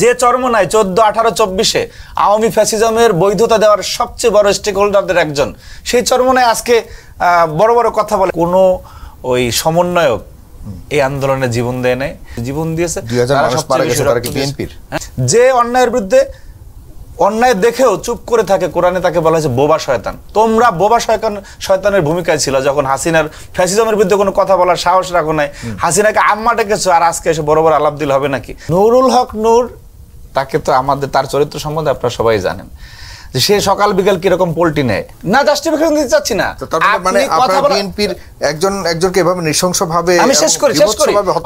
যে চরমনায় 14, 18, 24-এ আওয়ামী ফ্যাসিজমের বৈধতা দেওয়ার সবচেয়ে বড় স্টেক হোল্ডারদের একজন, সেই চরমনায় আজকে বড় বড় কথা বলে। কোনো ওই সমন্বয়ক এই আন্দোলনে জীবন দেয় নাই, জীবন দিয়েছে যে অন্যায়ের বিরুদ্ধে অন্যায় দেখেও চুপ করে থাকে। কোরআনে তাকে বলা হয়েছে বোবা শয়তান। তোমরা বোবা শয়তানের ভূমিকায় ছিল যখন হাসিনার ফ্যাসিজমের বিরুদ্ধে কোনো কথা বলার সাহস রাখো নাই। হাসিনাকে আম্মা ডেকেছো, আর আজকে এসে বড় বড় আলাপ দিল হবে নাকি? নুরুল হক নূর, তাকে তো আমাদের তার চরিত্র সম্বন্ধে আপনারা সবাই জানেন যে সে সকাল বিকাল কিরকম পোল্টি নেয়। না জাস্টিফিকেশন দিতে চাচ্ছি না, মানে আপনারা বিএনপির একজনকে এভাবে নৃশংসভাবে আমি শেষ করি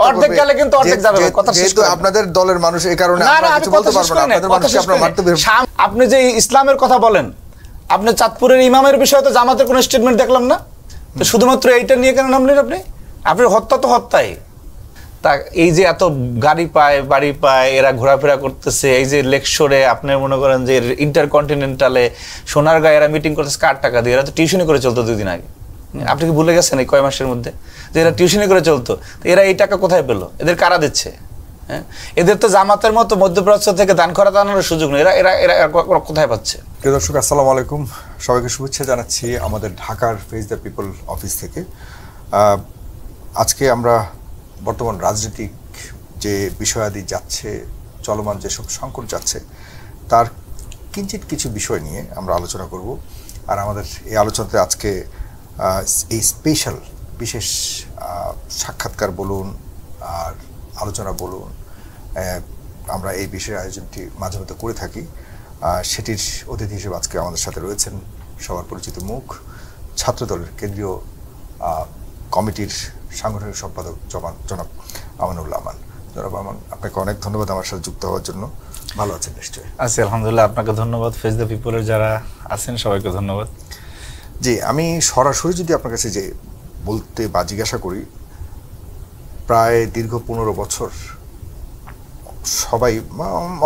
অর্ধেক গেলে কিন্তু অর্ধেক যাবে কথা শেষ করে। আপনাদের দলের মানুষ এই কারণে আপনারা কিছু বলতে পারবেন না, আপনাদের মানুষকে আপনারা মারতে পারবেন। আপনি যে ইসলামের কথা বলেন, আপনি চাঁদপুরের ইমামের বিষয়ে তো জামাতের কোনো স্টেটমেন্ট দেখলাম না, তো শুধুমাত্র এইটা নিয়ে কেন নামলেন আপনি? আপনার হত্যা তো হত্যাই। তা এই যে এত গাড়ি পায় বাড়ি পায়, এরা ঘোরাফেরা করতেছে, এই যে লেকশোরে আপনি মনে করেন যে ইন্টারকন্টিনেন্টালে সোনারগাঁয়ে এরা মিটিং করতেছে কার টাকা দিয়ে? এরা তো টিউশনি করে চলতো 2 দিন আগে। আপনি কি ভুলে গেছেন এই কয় মাসের মধ্যে যে এরা টিউশনি করে চলতো? এরা এই টাকা কোথায় পেলো? এদের কারা দিচ্ছে? হ্যাঁ, এদের তো জামাতের মতো মধ্যপ্রাচ্য থেকে দান খরচ আনার সুযোগ নেই। এরা এরা এরা কোথায় পাচ্ছে? প্রিয় দর্শক, আসসালামু আলাইকুম, সবাইকে শুভেচ্ছা জানাচ্ছি আমাদের ঢাকার ফেস দ্য পিপল অফিস থেকে। আজকে আমরা বর্তমান রাজনৈতিক যে বিষয়াদি যাচ্ছে, চলমান যেসব সংকট যাচ্ছে, তার কিঞ্চিত কিছু বিষয় নিয়ে আমরা আলোচনা করব। আর আমাদের এই আলোচনাতে আজকে এই স্পেশাল বিশেষ সাক্ষাৎকার বলুন আর আলোচনা বলুন, আমরা এই বিষয়ের আয়োজনটি মাঝে মধ্যে করে থাকি। সেটির অতিথি হিসেবে আজকে আমাদের সাথে রয়েছেন সবার পরিচিত মুখ, ছাত্রদলের কেন্দ্রীয় কমিটির সাংগঠনিক সম্পাদক জনাব আমানুল্লাহ আমান। জনাব আমান, আপনাকে অনেক ধন্যবাদ আমার সাথে যুক্ত হওয়ার জন্য। ভালো আছেন নিশ্চয়ই? আছি আলহামদুলিল্লাহ, আপনাকে ধন্যবাদ। ফেস দ্য পিপলের যারা আছেন সবাইকে ধন্যবাদ। জি, আমি সরাসরি যদি আপনার কাছে যে বলতে বা জিজ্ঞাসা করি, প্রায় দীর্ঘ 15 বছর সবাই,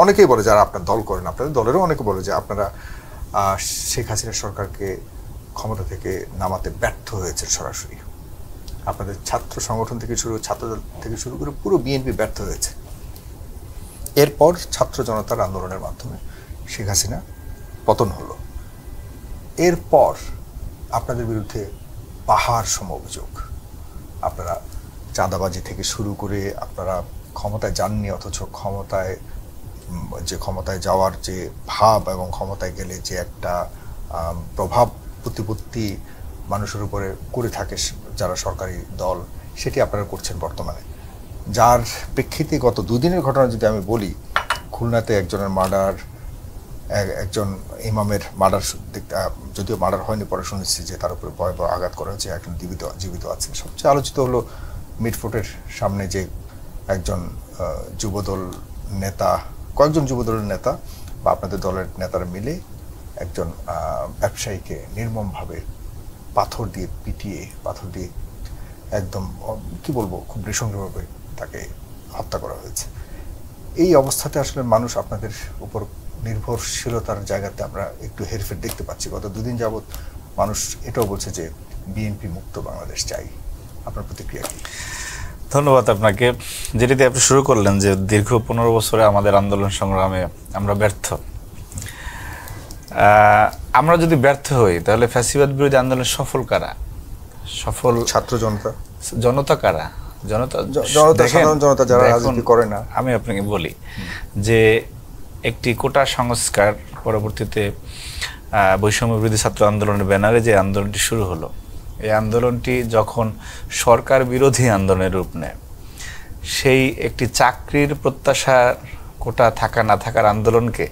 অনেকেই বলে যারা আপনার দল করেন, আপনাদের দলেরও অনেকে বলে যে আপনারা শেখ হাসিনা সরকারকে ক্ষমতা থেকে নামাতে ব্যর্থ হয়েছে। সরাসরি আপনাদের ছাত্র সংগঠন থেকে ছাত্রদল থেকে শুরু করে পুরো বিএনপি ব্যর্থ হয়েছে। এরপর ছাত্র জনতার আন্দোলনের মাধ্যমে শেখ হাসিনা পতন হলো। এরপর আপনাদের বিরুদ্ধে পাহাড় সম অভিযোগ। আপনারা চাঁদাবাজি থেকে শুরু করে আপনারা ক্ষমতায় যাননি, অথচ ক্ষমতায় যাওয়ার যে ভাব এবং ক্ষমতায় গেলে যে একটা প্রভাব প্রতিপত্তি মানুষের উপরে করে থাকে যারা সরকারি দল, সেটি আপনারা করছেন বর্তমানে। যার প্রেক্ষিতে গত 2 দিনের ঘটনা যদি আমি বলি, খুলনাতে একজনের মার্ডার, একজন ইমামের মার্ডার, যদিও মার্ডার হয়নি, পরে শুনেছি যে তার উপরে ভয়াবহ আঘাত করা হয়েছে, এখন জীবিত আছেন। সবচেয়ে আলোচিত হলো মিটফোর্টের সামনে যে একজন যুবদল নেতা, কয়েকজন যুবদলের নেতা বা আপনাদের দলের নেতারা মিলে একজন ব্যবসায়ীকে নির্মমভাবে পাথর দিয়ে পিটিয়ে, পাথর দিয়ে একদম কি বলবো, খুব নৃশংসভাবে তাকে হত্যা করা হয়েছে। এই অবস্থাতে আসলে মানুষ আপনাদের উপর নির্ভরশীলতার জায়গাতে আমরা একটু হেরফের দেখতে পাচ্ছি। গত 2 দিন যাবৎ মানুষ এটাও বলছে যে বিএনপি মুক্ত বাংলাদেশ চাই। আপনার প্রতিক্রিয়া কি? ধন্যবাদ আপনাকে। যেটিতে আপনি শুরু করলেন যে দীর্ঘ 15 বছরে আমাদের আন্দোলন সংগ্রামে আমরা ব্যর্থ। আমরা যদি ব্যর্থ হই তাহলে ফ্যাসিবাদ বিরোধী আন্দোলন সফল কারা? সফল ছাত্র জনতা কারা? সাধারণ জনতা যারা রাজনীতি করে না। আমি আপনাকে বলি যে একটি কোটা সংস্কার পরবর্তীতে বৈষম্য বিরোধী ছাত্র আন্দোলনের ব্যানারে যে আন্দোলনটি শুরু হলো, এই আন্দোলনটি যখন সরকার বিরোধী আন্দোলনের রূপ নেয়, সেই একটি চাকরির প্রত্যাশার কোটা থাকা না থাকার আন্দোলনকে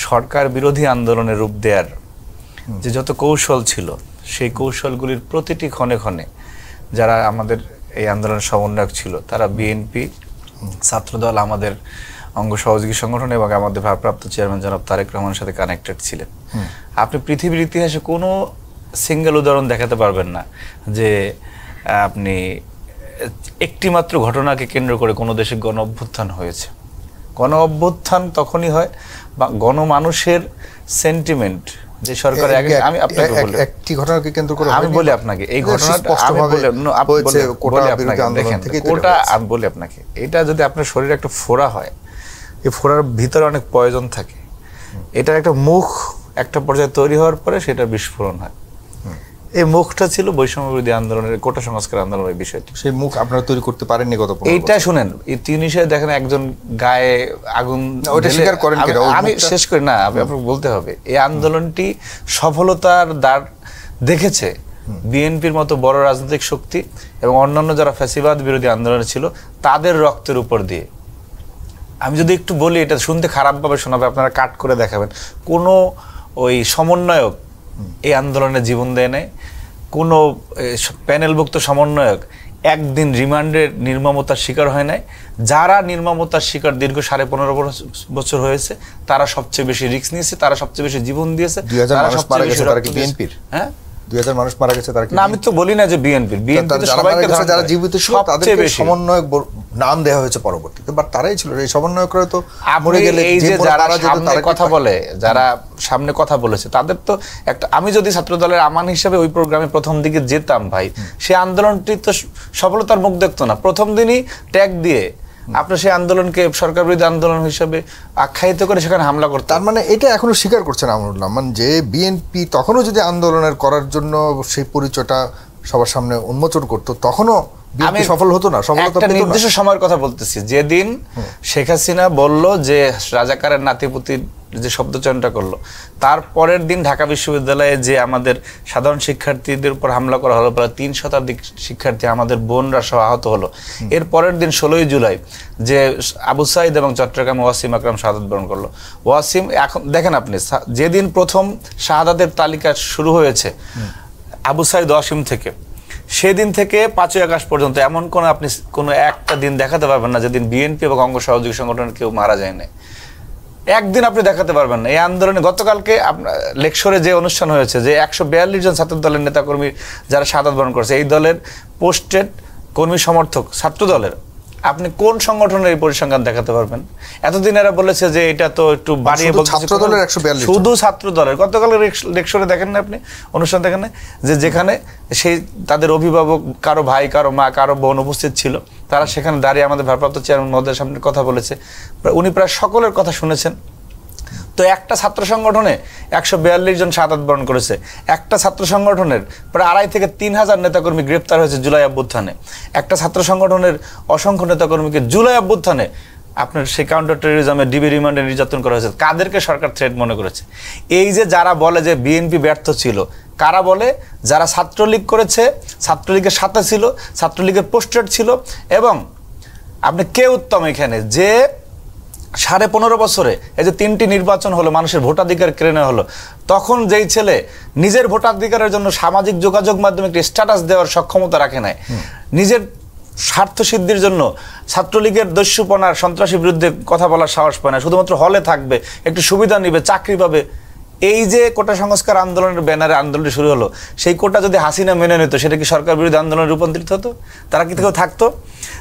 সরকার বিরোধী আন্দোলনের রূপ দেওয়ার যে যত কৌশল ছিল, সেই কৌশলগুলির প্রতিটি ক্ষণে ক্ষণে যারা আমাদের এই আন্দোলনের সমন্বয়ক ছিল, তারা বিএনপি, ছাত্রদল, আমাদের অঙ্গ সহযোগী সংগঠন এবং আমাদের ভারপ্রাপ্ত চেয়ারম্যান জনাব তারেক রহমানের সাথে কানেক্টেড ছিলেন। আপনি পৃথিবীর ইতিহাসে কোনো সিঙ্গেল উদাহরণ দেখাতে পারবেন না যে আপনি একটি মাত্র ঘটনাকে কেন্দ্র করে কোনো দেশে গণ অভ্যুত্থান হয়েছে। গণ অভ্যুত্থান তখনই হয় বা গণমানুষের সেন্টিমেন্ট যে সরকার, আমি আপনাকে বলি একটি ঘটনাকে কেন্দ্র করে, আমি বলি আপনাকে এই ঘটনাটা আমি বলি আপনাকে, দেখেন কোটা, আমি বলি আপনাকে, এটা যদি আপনার শরীরে একটা ফোড়া হয়, এই ফোড়ার ভিতরে অনেক পয়জন থাকে। এটার একটা মুখ একটা পর্যায়ে তৈরি হওয়ার পরে সেটা বিস্ফোরণ হয়। এই মুখটা ছিল বৈষম্য বিরোধী আন্দোলনের, কোটা সংস্কার আন্দোলনের বিষয়টি। সেই মুখ আপনারা তৈরি করতে পারেননি গত 15 এইটা শুনেন, এই তিউনিসিয়া দেখেন একজন গায়ে আগুন, ওটা স্বীকার করেন কিনা? আমি শেষ করি না, আপনাকে বলতে হবে এই আন্দোলনটি সফলতার দ্বার দেখেছে বিএনপির মতো বড় রাজনৈতিক শক্তি এবং অন্যান্য যারা ফ্যাসিবাদ বিরোধী আন্দোলনে ছিল তাদের রক্তের উপর দিয়ে। আমি যদি একটু বলি, এটা শুনতে খারাপভাবে শোনাবে, আপনারা কাট করে দেখাবেন, কোনো ওই সমন্বয়ক এই আন্দোলনে জীবন দেয় নাই, কোনো প্যানেলভুক্ত সমন্বয়ক একদিন রিমান্ডের নির্মমতার শিকার হয় নাই। যারা নির্মমতার শিকার দীর্ঘ 15.5 বছর হয়েছে তারা সবচেয়ে বেশি রিস্ক নিয়েছে, তারা সবচেয়ে বেশি জীবন দিয়েছে। 2000 মানুষ মারা গেছে, তারা কি বিএনপির? হ্যাঁ, 2000 মানুষ মারা গেছে, তারা কি? না, আমি তো বলি না যে বিএনপির, সবাইকে যারা জীবিত ছিল তাদেরকে সমন্বয়ক নাম দেওয়া হয়েছে পরবর্তীতে, বাট তারাই ছিল এই সমন্বয়করা। তো মরে গেলে এই যে যারা সামনে কথা বলে, যারা সামনে কথা বলেছে তাদের তো একটা, আমি যদি ছাত্রদলের আমান হিসেবে ওই প্রোগ্রামে প্রথম দিকে যেতাম ভাই, সেই আন্দোলনটি তো সফলতার মুখ দেখতো না। প্রথম দিনই ট্যাগ দিয়ে আপনার সেই আন্দোলনকে সরকার বিরোধী আন্দোলন হিসেবে আখ্যায়িত করে সেখানে হামলা করতে। তার মানে এটা এখনো স্বীকার করছেন আমরুল রহমান যে বিএনপি তখনও যদি আন্দোলনের করার জন্য সেই পরিচয়টা সবার সামনে উন্মোচন করতো তখনও বিএনপি সফল হতো না, সফলতা পেত না। নির্দিষ্ট সময়ের কথা বলতেছি, যেদিন শেখ হাসিনা বলল যে রাজাকারের নাতিপুতির যে শব্দচয়নটা করলো, তার পরের দিন ঢাকা বিশ্ববিদ্যালয়ে যে আমাদের সাধারণ শিক্ষার্থীদের উপর হামলা করা হলো, প্রায় 3 শতাধিক শিক্ষার্থী আমাদের বোনরা সহ আহত হলো। এর পরের দিন 16ই জুলাই যে আবু সাইদ এবং চট্টগ্রামে ওয়াসিম আকরাম শাহাদাত বরণ করলো। ওয়াসিম, এখন দেখেন আপনি, যেদিন প্রথম শাহাদাতের তালিকা শুরু হয়েছে আবু সাইদ ওয়াসিম থেকে, সেদিন থেকে 5ই আগস্ট পর্যন্ত এমন আপনি কোনো একটা দিন দেখাতে পারবেন না যেদিন বিএনপি এবং অঙ্গ সহযোগী সংগঠনের কেউ মারা যায় না। একদিন আপনি দেখাতে পারবেন না। এই আন্দোলনে গতকালকে লেকশরে যে অনুষ্ঠান হয়েছে, যে 142 জন ছাত্র দলের নেতাকর্মী যারা শাহাদাত বরণ করেছে, এই দলের পোস্টেড কর্মী সমর্থক ছাত্র দলের, আপনি কোন সংগঠনের এই পরিসংখ্যান দেখাতে পারবেন? এতদিন এরা বলেছে যে এটা তো একটু বাড়িয়ে বলছে, ছাত্র দলের 142, শুধু ছাত্র দলের। গতকালের লেকশরে দেখেন না আপনি, অনুষ্ঠান দেখেন না, যে যেখানে সেই তাদের অভিভাবক, কারো ভাই, কারো মা, কারো বোন উপস্থিত ছিল, তারা সেখানে দাঁড়িয়ে আমাদের ভারপ্রাপ্ত চেয়ারম্যান মহোদয়ের সামনে কথা বলেছে। উনি প্রায় সকলের কথা শুনেছেন। তো একটা ছাত্র সংগঠনে 142 জন শাহাদাত বরণ করেছে। একটা ছাত্র সংগঠনের প্রায় 2,500 থেকে 3,000 নেতাকর্মী গ্রেপ্তার হয়েছে জুলাই অভ্যুত্থানে। একটা ছাত্র সংগঠনের অসংখ্য নেতাকর্মীকে জুলাই অভ্যুত্থানে আপনার সেই কাউন্টার টেরোরিজমে ডিবি রিমান্ডে নির্যাতন করা হয়েছে। কাদেরকে সরকার থ্রেট মনে করেছে? এই যে যারা বলে যে বিএনপি ব্যর্থ ছিল, কারা বলে? যারা ছাত্রলীগ করেছে, ছাত্রলীগের সাথে ছিল, ছাত্রলীগের পোস্টেড ছিল। এবং আপনি কে উত্তম এখানে যে 15.5 বছরে এই যে 3টি নির্বাচন হলো, মানুষের ভোটাধিকার কেড়ে নেওয়া হলো, তখন যেই ছেলে নিজের ভোটাধিকারের জন্য সামাজিক যোগাযোগ মাধ্যমে একটি স্ট্যাটাস দেওয়ার সক্ষমতা রাখে নাই, নিজের স্বার্থ সিদ্ধির জন্য ছাত্রলীগের দস্যুপনার সন্ত্রাসীর বিরুদ্ধে কথা বলার সাহস পায় না, শুধুমাত্র হলে থাকবে, একটু সুবিধা নিবে, চাকরি পাবে। এই যে কোটা সংস্কার আন্দোলনের ব্যানারে আন্দোলনটি শুরু হলো, সেই কোটা যদি হাসিনা মেনে নিত, সেটা কি সরকার বিরোধী আন্দোলনে রূপান্তরিত হতো? তারা কি কেউ থাকতো?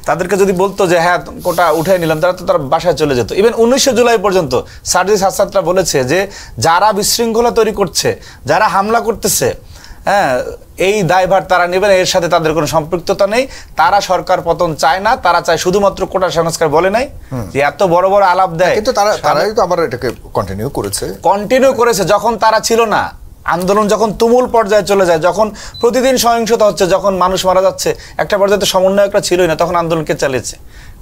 তাদেরকে যদি বলতো যে হ্যাঁ কোটা উঠে নিলাম, তারা তো তার বাসায় চলে যেত। ইভেন 19 জুলাই পর্যন্ত সার্জিস হাসানরা বলেছে যে যারা বিশৃঙ্খলা তৈরি করছে, যারা হামলা করতেছে, হ্যাঁ, এই দায়ভার তারা নেবেন, এর সাথে তাদের কোনো সম্পৃক্ততা নেই, তারা সরকার পতন চায় না, তারা চায় শুধুমাত্র কোটা সংস্কার। বলে নাই যে এত বড় বড় আলাপ দেয়, কিন্তু তারাই তো আবার এটাকে কন্টিনিউ করেছে যখন তারা ছিল না। আন্দোলন যখন তুমুল পর্যায়ে চলে যায়, যখন প্রতিদিন সহিংসতা হচ্ছে, যখন মানুষ মারা যাচ্ছে, একটা পর্যায়ে সমন্বয়করা ছিলই না, তখন আন্দোলনকে চালিয়েছে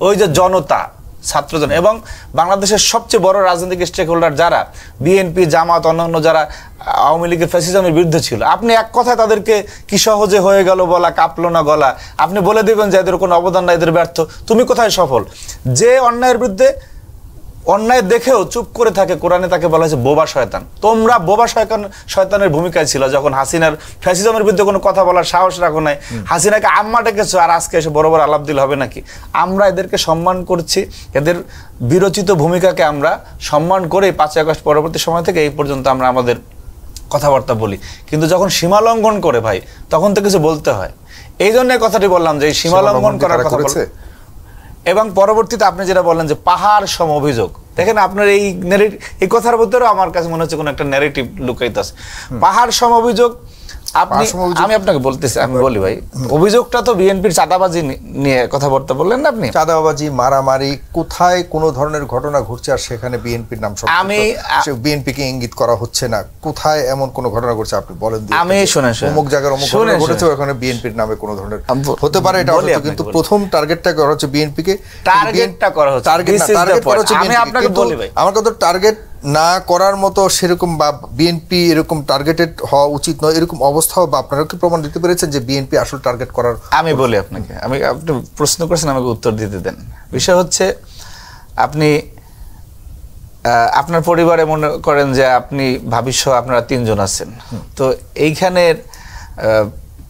ওই যে জনতা, ছাত্রজন। এবং বাংলাদেশের সবচেয়ে বড় রাজনৈতিক স্টেক হোল্ডার যারা বিএনপি, জামাত, অন্যান্য যারা আওয়ামী লীগের ফ্যাসিজমের বিরুদ্ধে ছিল, আপনি এক কথায় তাদেরকে কি সহজে হয়ে গেল বলা, কাঁপলো না গলা, আপনি বলে দেবেন যে এদের কোনো অবদান নাই, এদের ব্যর্থ। তুমি কোথায় সফল? যে অন্যায়ের বিরুদ্ধে অন্যায় দেখেও চুপ করে থাকে, কোরআনে তাকে বলা হয়েছে বোবা শয়তান। তোমরা বোবা শয়তানের ভূমিকায় ছিল যখন হাসিনার ফ্যাসিজমের বিরুদ্ধে কোনো কথা বলার সাহস রাখো নাই। হাসিনাকে আম্মা ডেকেছো, আর আজকে এসে বড় বড় আলাপ দিল হবে নাকি? আমরা এদেরকে সম্মান করছি, এদের বিরচিত ভূমিকাকে আমরা সম্মান করে 5ই আগস্ট পরবর্তী সময় থেকে এই পর্যন্ত আমরা আমাদের কথাবার্তা বলি। কিন্তু যখন সীমা লঙ্ঘন করে ভাই, তখন তো কিছু বলতে হয়। এই জন্য কথাটি বললাম যে এই সীমা লঙ্ঘন করার কথা বলছে। এবং পরবর্তীতে আপনি যেটা বললেন যে পাহাড় সম অভিযোগ, দেখেন আপনার এই কথার ভিতরে আমার কাছে মনে হচ্ছে কোনো একটা ন্যারেটিভ লুকাইতে আছে। পাহাড় সম অভিযোগ আপনি আমি আপনাকে বলতেছি, আমি বলি ভাই, অভিযোগটা তো বিএনপির চাঁদাবাজি নিয়ে কথাবার্তা বললেন না আপনি। চাঁদাবাজি, মারামারি, কোথায় কোনো ধরনের ঘটনা ঘটছে আর সেখানে বিএনপির নাম বিএনপিকে ইঙ্গিত করা হচ্ছে না, কোথায় এমন কোনো ঘটনা ঘটছে আপনি বলেন। আমি শুনেন অমুক জায়গার অমুক ঘটনা ঘটেছে, ওখানে বিএনপির নামে কোনো ধরনের হতে পারে এটা হয়তো, কিন্তু প্রথম টার্গেটটা করা হচ্ছে বিএনপিকে, টার্গেটটা করা হচ্ছে, টার্গেট করা হচ্ছে। আমি আপনাকে বলি ভাই, আমার কথা টার্গেট না করার মতো সেরকম বা বিএনপি এরকম টার্গেটেড হওয়া উচিত নয় এরকম অবস্থাও বা আপনারা কি প্রমাণ দিতে পেরেছেন যে বিএনপি আসলে টার্গেট করার? আমি বলি আপনাকে, আপনি প্রশ্ন করেছেন, আমাকে উত্তর দিতে দেন। বিষয় হচ্ছে আপনি আপনার পরিবারে মনে করেন যে আপনি ভাবিসহ আপনারা 3 জন আছেন, তো এইখানের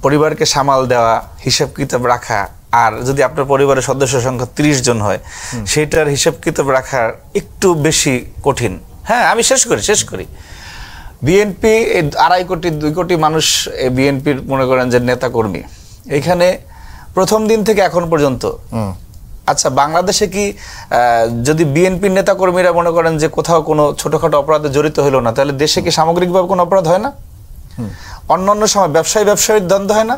পরিবারকে সামাল দেওয়া, হিসাব কিতাব রাখা, আর যদি আপনার পরিবারের সদস্য সংখ্যা 30 জন হয় সেটার হিসাব কিতাব রাখা একটু বেশি কঠিন। হ্যাঁ, আমি শেষ করি। বিএনপি 2.5 কোটি 2 কোটি মানুষ বিএনপির মনে করেন যে নেতা কর্মী। এখানে প্রথম দিন থেকে এখন পর্যন্ত, আচ্ছা বাংলাদেশে কি যদি বিএনপির নেতা কর্মীরা মনে করেন যে কোথাও কোনো ছোটখাটো অপরাধে জড়িত হলো না, তাহলে দেশে কি সামগ্রিকভাবে কোনো অপরাধ হয় না? অন্যান্য সময় ব্যবসায়ীর দ্বন্দ্ব হয় না?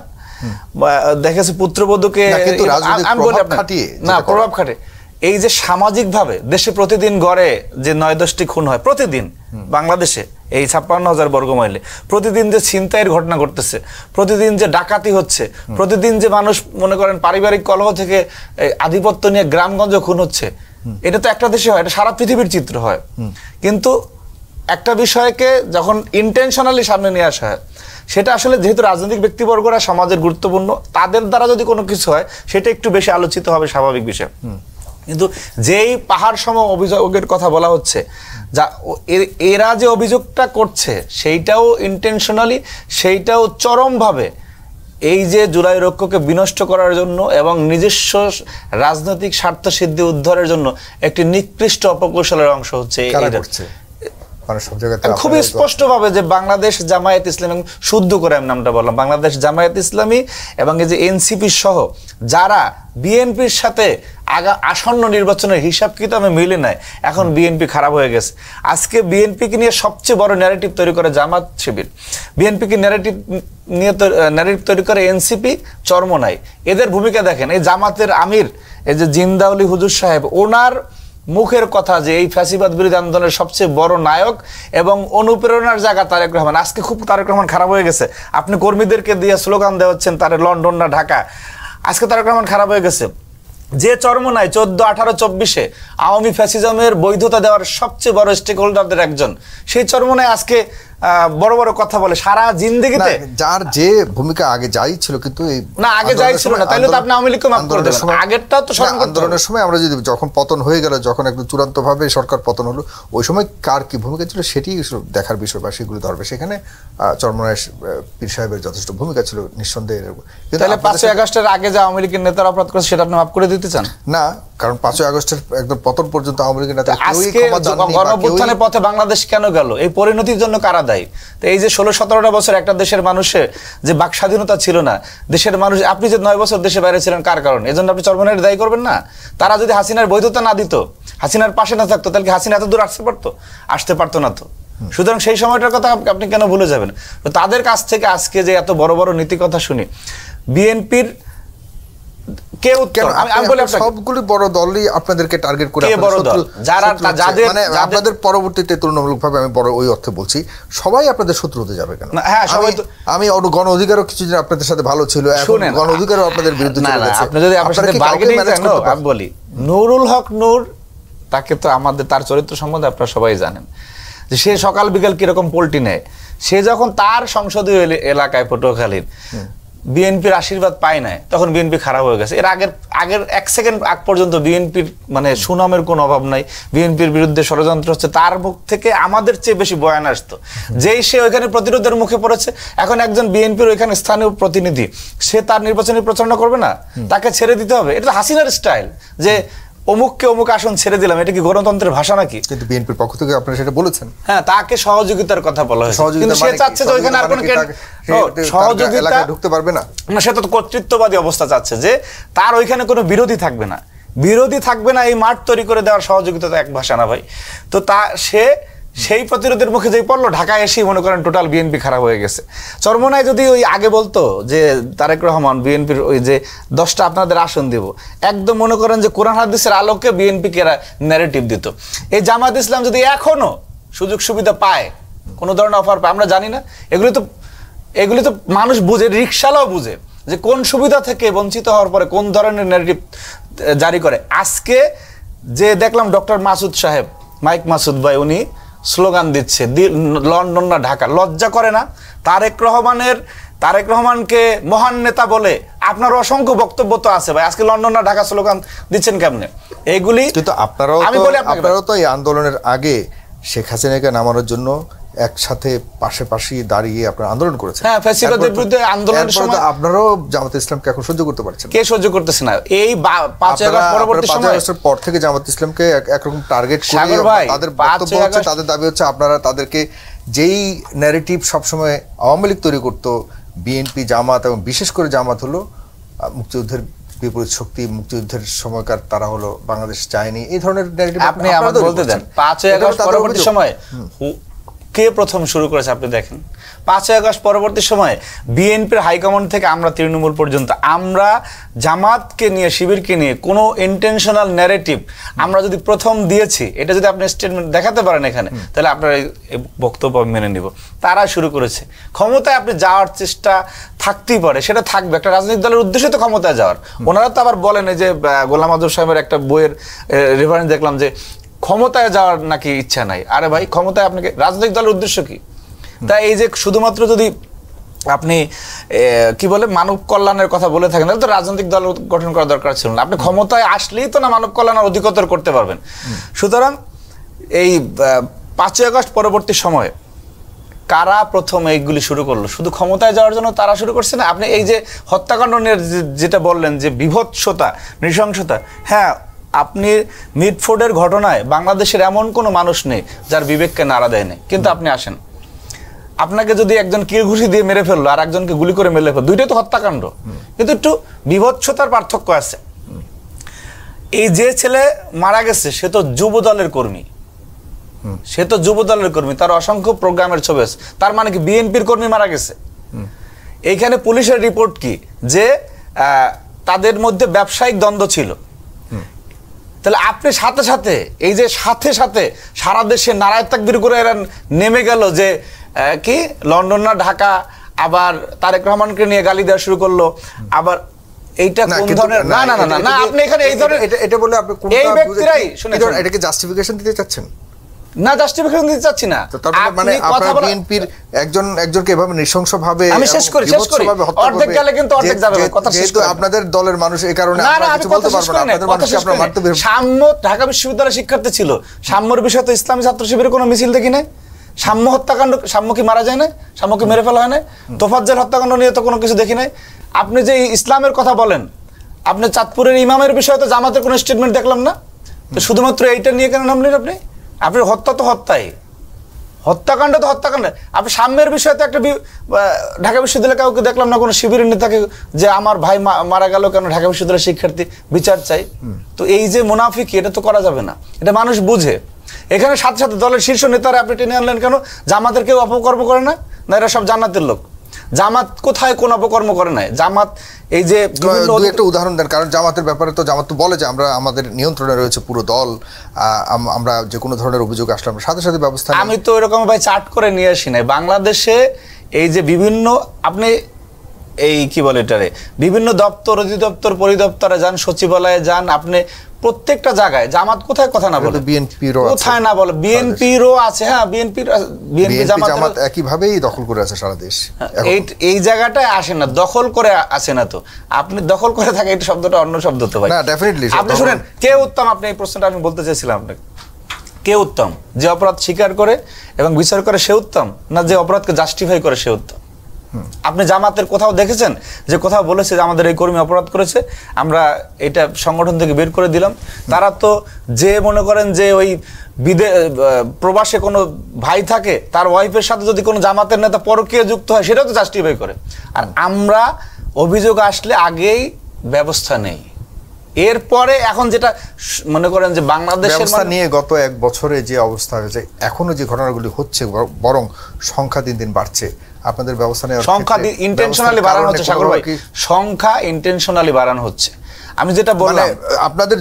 দেখেছে পুত্রবধূকে প্রভাব খাটে। এই যে সামাজিক ভাবে দেশে প্রতিদিন গড়ে যে 9-10টি খুন হয় প্রতিদিন বাংলাদেশে, এই 56,000 বর্গ মাইলে, প্রতিদিন যে ছিনতাইয়ের ঘটনা ঘটতেছে, প্রতিদিন যে ডাকাতি হচ্ছে, প্রতিদিন যে মানুষ মনে করেন পারিবারিক কলহ থেকে আধিপত্য নিয়ে গ্রামগঞ্জে খুন হচ্ছে, এটা তো একটা দেশে হয়, এটা সারা পৃথিবীর চিত্র হয়। কিন্তু একটা বিষয়কে যখন ইন্টেনশনালি সামনে নিয়ে আসা হয়, সেটা আসলে যেহেতু রাজনৈতিক ব্যক্তিবর্গরা সমাজের গুরুত্বপূর্ণ, তাদের দ্বারা যদি কোনো কিছু হয় সেটা একটু বেশি আলোচিত হবে, স্বাভাবিক বিষয়। কিন্তু যেই পাহাড় সম অভিযোগের কথা বলা হচ্ছে, যা এরা যে অভিযোগটা করছে সেইটাও ইন্টেনশনালি, সেইটাও চরমভাবে এই যে জুলাই ঐক্যকে বিনষ্ট করার জন্য এবং নিজস্ব রাজনৈতিক স্বার্থ সিদ্ধি উদ্ধারের জন্য একটি নিকৃষ্ট অপকৌশলের অংশ হচ্ছে। খুবই স্পষ্টভাবে যে বাংলাদেশ জামায়াত ইসলামী, শুদ্ধ করে আমি নামটা বললাম, বাংলাদেশ জামায়াত ইসলামী এবং এই যে এনসিপি সহ যারা বিএনপির সাথে আসন্ন নির্বাচনের হিসাব কিতাবে মিলে নেয়, এখন বিএনপি খারাপ হয়ে গেছে। আজকে বিএনপিকে নিয়ে সবচেয়ে বড় ন্যারেটিভ তৈরি করে জামাত শিবির, বিএনপিকে ন্যারেটিভ তৈরি করে এনসিপি, চরমোনাই। এদের ভূমিকা দেখেন, এই জামাতের আমির এই যে জিন্দাউলি হুজুর সাহেব, ওনার মুখের কথা যে এই ফ্যাসিবাদ বিরোধী আন্দোলনের সবচেয়ে বড় নায়ক এবং অনুপ্রেরণার জায়গা তারেক রহমান। আজকে খুব তারেক রহমান খারাপ হয়ে গেছে। আপনি কর্মীদেরকে দিয়ে স্লোগান দেওয়াচ্ছেন তারে লন্ডন না ঢাকা, আজকে তারেক রহমান খারাপ হয়ে গেছে। যে চরমোনাই 14, 18, 24-এ আওয়ামী ফ্যাসিজমের বৈধতা দেওয়ার সবচেয়ে বড় স্টেক হোল্ডারদের একজন, সেই চরমোনাই আজকে বড় বড় কথা বলে সারা জিন্দেগিতে। যার যে ভূমিকা আগে যাই ছিল, কিন্তু এই না আগে যাই ছিল না, তাইলে তো আপনি আওয়ামী লীগকে মাফ করে দেবেন। আগেরটা তো আন্দোলনের সময় আমরা যদি যখন পতন হয়ে গেল, যখন একদম চূড়ান্তভাবে সরকার পতন হলো, ওই সময় কার কি ভূমিকা ছিল সেটি দেখার বিষয় বা সেগুলো ধরবে। সেখানে চরমোনাই পীর সাহেবের যথেষ্ট ভূমিকা ছিল নিঃসন্দেহে। তাহলে 5ই আগস্টের আগে যে আওয়ামী লীগের নেতারা অপরাধ করেছে সেটা আপনি মাফ করে দিতে চান না? কারণ 5ই আগস্টের একদম পতন পর্যন্ত আওয়ামী লীগের নেতা গণঅভ্যুত্থানের পথে বাংলাদেশ কেন গেল, এই পরিণতির জন্য কারা দায়ী? তো এই যে 16-17টা বছর একটা দেশের মানুষের যে বাক স্বাধীনতা ছিল না, দেশের মানুষ, আপনি যে 9 বছর দেশে বাইরে ছিলেন কার কারণে? এজন্য আপনি চরমোনাইয়ের দায়ী করবেন না? তারা যদি হাসিনার বৈধতা না দিত, হাসিনার পাশে না থাকতো, তাহলে কি হাসিনা এত দূর আসতে পারতো না তো। সুতরাং সেই সময়টার কথা আপনি কেন ভুলে যাবেন? তো তাদের কাছ থেকে আজকে যে এত বড় বড় নীতি কথা শুনি, বিএনপির সবগুলি বড় দলই আপনাদেরকে টার্গেট করে, আপনাদের পরবর্তীতে তুলনামূলকভাবে, আমি বড় ওই অর্থে বলছি, সবাই আপনাদের শত্রু হতে যাবে কেন? আমি গণ অধিকারও কিছুদিন আপনাদের সাথে ভালো ছিল, এখন গণ অধিকারও আপনাদের বিরুদ্ধে চলে গেছে। আপনি যদি আপনার সাথে বার্গেনিং করেন, আমি বলি নুরুল হক নূর, তাকে তো আমাদের তার চরিত্র সম্বন্ধে আপনারা সবাই জানেন যে সে সকাল বিকাল কিরকম পোল্টি নেয়। সে যখন তার সংসদীয় এলাকায় পটুয়াখালীর বিএনপির আশীর্বাদ পায় নাই, তখন বিএনপি খারাপ হয়ে গেছে। এর আগের 1 সেকেন্ড আগ পর্যন্ত বিএনপির মানে সুনামের কোনো অভাব নাই, বিএনপির বিরুদ্ধে ষড়যন্ত্র হচ্ছে, তার মুখ থেকে আমাদের চেয়ে বেশি বয়ান আসতো। যেই সে ওইখানে প্রতিরোধের মুখে পড়েছে, এখন একজন বিএনপির ওইখানে স্থানীয় প্রতিনিধি, সে তার নির্বাচনী প্রচারণা করবে না? তাকে ছেড়ে দিতে হবে। এটা তো হাসিনার স্টাইল যে অমুককে অমুক আসন ছেড়ে দিলাম। এটা কি গণতন্ত্রের ভাষা নাকি? কিন্তু বিএনপির পক্ষ থেকে আপনারা সেটা বলেছেন। হ্যাঁ, তাকে সহযোগিতার কথা বলা হয়েছে, কিন্তু সে চাচ্ছে যে ওইখানে আর কোনো সহযোগিতা ঢুকতে পারবে না। না, সে তো কর্তৃত্ববাদী অবস্থা চাচ্ছে যে তার ওইখানে কোনো বিরোধী থাকবে না, এই মাঠ তৈরি করে দেওয়ার সহযোগিতা তো এক ভাষা না ভাই। তো সে সেই প্রতিরোধের মুখে যেই পড়লো, ঢাকায় এসেই মনে করেন টোটাল বিএনপি খারাপ হয়ে গেছে। চরমোনায় যদি ওই আগে বলতো যে তারেক রহমান বিএনপির ওই যে 10টা আপনাদের আসন দিব, একদম মনে করেন যে কোরআন হাদিসের আলোকে বিএনপিকে ন্যারেটিভ দিত। এই জামাত ইসলাম যদি এখনো সুযোগ সুবিধা পায়, কোনো ধরনের অফার পায়, আমরা জানি না, এগুলি তো মানুষ বুঝে, রিকশালাও বুঝে যে কোন সুবিধা থেকে বঞ্চিত হওয়ার পরে কোন ধরনের ন্যারেটিভ জারি করে। আজকে যে দেখলাম ডক্টর মাসুদ সাহেব, মাইক মাসুদ ভাই, উনি স্লোগান দিচ্ছে লন্ডন না ঢাকা, লজ্জা করে না? তারেক রহমানকে মহান নেতা বলে আপনার অসংখ্য বক্তব্য তো আছে ভাই, আজকে লন্ডন না ঢাকা স্লোগান দিচ্ছেন কেমনে? এইগুলি কিন্তু আপনারাও তো এই আন্দোলনের আগে শেখ হাসিনাকে নামানোর জন্য একসাথে পাশাপাশি দাঁড়িয়ে আপনারা আন্দোলন করেছেন। হ্যাঁ, ফ্যাসিবাদের বিরুদ্ধে আন্দোলনের সময় আপনারাও জামাত ইসলামকে এখন সহ্য করতে পারছেন? কে সহ্য করতেছে না? এই 5 আগস্ট পরবর্তী সময়, 5 আগস্টের পর থেকে জামাত ইসলামকে একরকম টার্গেট করে তাদের বক্তব্য হচ্ছে, তাদের দাবি হচ্ছে আপনারা তাদেরকে যেই ন্যারেটিভ সবসময় আওয়ামী লীগ তৈরি করতো, বিএনপি, জামাত এবং বিশেষ করে জামাত হলো মুক্তিযুদ্ধের বিপরীত শক্তি, মুক্তিযুদ্ধের সময়কার তারা হলো বাংলাদেশ চায়নি, এই ধরনের ন্যারেটিভ আপনি আমাদের বলতে দেন। 5 আগস্ট পরবর্তী সময় কে প্রথম শুরু করেছে আপনি দেখেন। 5 আগস্ট পরবর্তী সময়ে বিএনপির হাইকমান্ড থেকে আমরা তৃণমূল পর্যন্ত, আমরা জামাতকে নিয়ে, শিবিরকে নিয়ে কোনো ইন্টেনশনাল ন্যারেটিভ আমরা যদি প্রথম দিয়েছি, এটা যদি আপনি স্টেটমেন্ট দেখাতে পারেন এখানে, তাহলে আপনার এই বক্তব্য মেনে নিব। তারা শুরু করেছে। ক্ষমতায় আপনি যাওয়ার চেষ্টা থাকতেই পারে, সেটা থাকবে, একটা রাজনৈতিক দলের উদ্দেশ্যে তো ক্ষমতায় যাওয়ার। ওনারা তো আবার বলেন যে গোলাম আযম সাহেবের একটা বইয়ের রেফারেন্স দেখলাম যে ক্ষমতায় যাওয়ার নাকি ইচ্ছা নাই। আরে ভাই, ক্ষমতায় আপনাকে, রাজনৈতিক দলের উদ্দেশ্য কি? তাই এই যে শুধুমাত্র যদি আপনি কি বলে মানব কল্যাণের কথা বলে থাকেন, তাহলে তো রাজনৈতিক দল গঠন করা দরকার ছিল না। আপনি ক্ষমতায় আসলেই তো না মানব কল্যাণ আর অধিকতর করতে পারবেন। সুতরাং এই 5 আগস্ট পরবর্তী সময়ে কারা প্রথম এইগুলি শুরু করলো? শুধু ক্ষমতায় যাওয়ার জন্য তারা শুরু করছে না। আপনি এই যে হত্যাকাণ্ড নিয়ে যেটা বললেন যে বিভৎসতা, নৃশংসতা, হ্যাঁ, আপনি মিডফোর্ডের ঘটনায় বাংলাদেশের এমন কোনো মানুষ নেই যার বিবেককে নাড়া দেয় না। কিন্তু আপনি আসেন, আপনাকে যদি একজন কিলঘুষি দিয়ে মেরে ফেললো আর একজনকে গুলি করে মেরে ফেললো, দুইটাই তো হত্যাকাণ্ড, কিন্তু একটু বিভৎসতার পার্থক্য আছে। এই যে ছেলে মারা গেছে সে তো যুব দলের কর্মী, তার অসংখ্য প্রোগ্রামের ছবি আছে। তার মানে কি বিএনপির কর্মী মারা গেছে? এইখানে পুলিশের রিপোর্ট কি যে তাদের মধ্যে ব্যবসায়িক দ্বন্দ্ব ছিল। তাহলে আপনি সাথে সাথে সারা দেশে নারায়ে তাকবীর করে এরা নেমে গেল যে কি লন্ডন না ঢাকা, আবার তারেক রহমানকে নিয়ে গালি দেওয়া শুরু করলো। আবার এইটা কোন ধরনের? না, আপনি এখানে এই ধরনের এটা বলে আপনি কোন এই ব্যক্তিরাই শুনে এটাকে জাস্টিফিকেশন দিতে চাচ্ছেন? না, জাস্টিফিকেশন দিতে চাচ্ছি না। মানে আপনারা বিএনপির একজনকে এভাবে নৃশংসভাবে, আমি শেষ করি, অর্ধেক গেলে কিন্তু অর্ধেক যাবে, কথা শেষ করি। আপনাদের দলের মানুষ এই কারণে আপনারা কিছু বলতে পারবেন না, আপনাদের মানুষকে আপনারা মারতে বের। সাম্য ঢাকা বিশ্ববিদ্যালয়ের শিক্ষার্থী ছিল, সাম্যর বিষয়ে তো ইসলামী ছাত্র শিবিরের কোনো মিছিল দেখি নাই। সাম্য হত্যাকাণ্ড, সাম্য কি মারা যায় না? সাম্যকে মেরে ফেলা হয় না? তোফাজ্জল হত্যাকাণ্ড নিয়ে তো কোনো কিছু দেখি নাই। আপনি যে ইসলামের কথা বলেন, আপনি চাঁদপুরের ইমামের বিষয়ে তো জামাতের কোনো স্টেটমেন্ট দেখলাম না। তো শুধুমাত্র এইটা নিয়ে কেন নামলেন আপনি? আপনি হত্যা তো হত্যাই, হত্যাকাণ্ড তো হত্যাকাণ্ড। আপনি সাম্যের বিষয়ে তো একটা ঢাকা বিশ্ববিদ্যালয়ে কাউকে দেখলাম না, কোনো শিবিরের নেতাকে যে আমার ভাই মারা গেল কেন, ঢাকা বিশ্ববিদ্যালয়ের শিক্ষার্থী বিচার চাই। তো এই যে মুনাফিকি, এটা তো করা যাবে না, এটা মানুষ বুঝে। এখানে সাথে সাথে দলের শীর্ষ নেতারা আপনি টেনে আনলেন কেন? জামাতের কেউ অপকর্ম করে না? এরা সব জান্নাতের লোক। জামাত কোথায় কোন অপকর্ম করে নাই? জামাত এই যে একটা উদাহরণ দেন, কারণ জামাতের ব্যাপারে তো জামাত তো বলে যে আমরা আমাদের নিয়ন্ত্রণে রয়েছে পুরো দল, আমরা যে কোনো ধরনের অভিযোগ আসলে আমরা সাথে সাথে ব্যবস্থা। আমি তো এরকম ভাই চার্ট করে নিয়ে আসি নাই। বাংলাদেশে এই যে বিভিন্ন আপনি এই কি বলে এটারে বিভিন্ন দপ্তর, অধিদপ্তর, পরিদপ্তরে যান, সচিবালয়ে যান, আপনি প্রত্যেকটা জায়গায় জামাত কোথায় কথা না বলে, বিএনপির কোথায় না বলে, বিএনপিরও আছে। হ্যাঁ, বিএনপি জামাত একইভাবেই দখল করে আছে সারা দেশ। এই জায়গাটায় আসে না, দখল করে আসে না। তো আপনি দখল করে থাকে, এই শব্দটা অন্য শব্দ তো ভাই। না, ডেফিনেটলি আপনি শুনেন, কে উত্তম? আপনি এই প্রশ্নটা আমি বলতে চাইছিলাম আপনাকে। কে উত্তম? যে অপরাধ স্বীকার করে এবং বিচার করে সে উত্তম, না যে অপরাধকে জাস্টিফাই করে সে উত্তম? আপনি জামাতের কোথাও দেখেছেন যে কোথাও বলেছে যে আমাদের এই কর্মী অপরাধ করেছে, আমরা এটা সংগঠন থেকে বের করে দিলাম? তারা তো যে মনে করেন যে ওই প্রবাসে কোনো ভাই থাকে, তার ওয়াইফের সাথে যদি কোনো জামাতের নেতা পরকীয়া যুক্ত হয়, সেটাও তো জাস্টিফাই করে। আর আমরা অভিযোগ আসলে আগেই ব্যবস্থা নেই। এরপরে এখন যেটা মনে করেন যে বাংলাদেশের ব্যবস্থা নিয়ে গত 1 বছরে যে অবস্থা হয়েছে, এখনো যে ঘটনাগুলি হচ্ছে বরং সংখ্যা দিন দিন বাড়ছে, আপনাদের ব্যবস্থা নেওয়ার সংখ্যা ইন্টেনশনালি বাড়ানো হচ্ছে সাগর ভাই, সংখ্যা ইন্টেনশনালি বাড়ানো হচ্ছে। আমি যেটা বললাম আপনাদের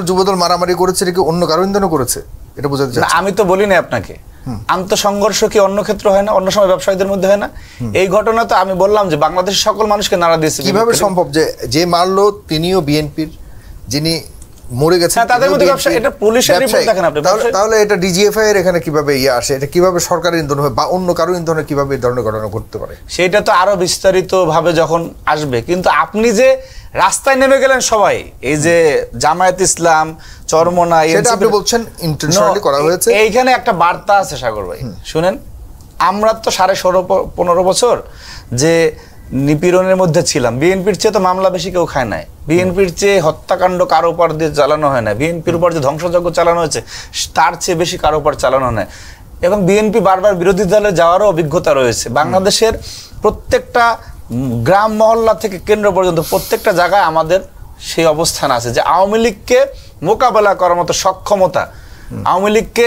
যুবদল মারামারি করেছে, এটা কি অন্য কারো ইন্ধনও করেছে, এটা বোঝাতে চাচ্ছি। আমি তো বলি না আপনাকে, আন্তঃসংঘর্ষ কি অন্য ক্ষেত্রে হয় না, অন্য সময় ব্যবসায়ীদের মধ্যে হয় না? এই ঘটনা তো আমি বললাম যে বাংলাদেশের সকল মানুষকে নাড়া দিয়েছে। কিভাবে সম্ভব যে মারলো তিনিও বিএনপির, যিনি মরে গেছেন তাদের মধ্যে ব্যবসা, এটা পুলিশের রিপোর্ট দেখেন আপনি। তাহলে এটা ডিজিএফআই এর এখানে কিভাবে আসে, এটা কিভাবে সরকারের ইন্ধন হয় বা অন্য কারো ইন্ধনে কিভাবে এই ধরনের ঘটনা ঘটতে পারে? সেটা তো আরো বিস্তারিত ভাবে যখন আসবে। কিন্তু আপনি যে রাস্তায় নেমে গেলেন সবাই, এই যে জামায়াত ইসলাম, চরমোনাই, সেটা আপনি বলছেন ইন্টেনশনালি করা হয়েছে। এইখানে একটা বার্তা আছে সাগর ভাই, শুনেন। আমরা তো 15.5 বছর যে নিপীড়নের মধ্যে ছিলাম, বিএনপির চেয়ে তো মামলা বেশি কেউ খায় নাই, বিএনপির চেয়ে হত্যাকাণ্ড কারো উপর দিয়ে চালানো হয় না, বিএনপির উপর যে ধ্বংসযজ্ঞ চালানো হয়েছে তার চেয়ে বেশি কারো উপর চালানো হয় না। এবং বিএনপি বারবার বিরোধী দলে যাওয়ারও অভিজ্ঞতা রয়েছে। বাংলাদেশের প্রত্যেকটা গ্রাম মহল্লা থেকে কেন্দ্র পর্যন্ত প্রত্যেকটা জায়গায় আমাদের সেই অবস্থান আছে যে আওয়ামী লীগকে মোকাবেলা করার মতো সক্ষমতা, আওয়ামী লীগকে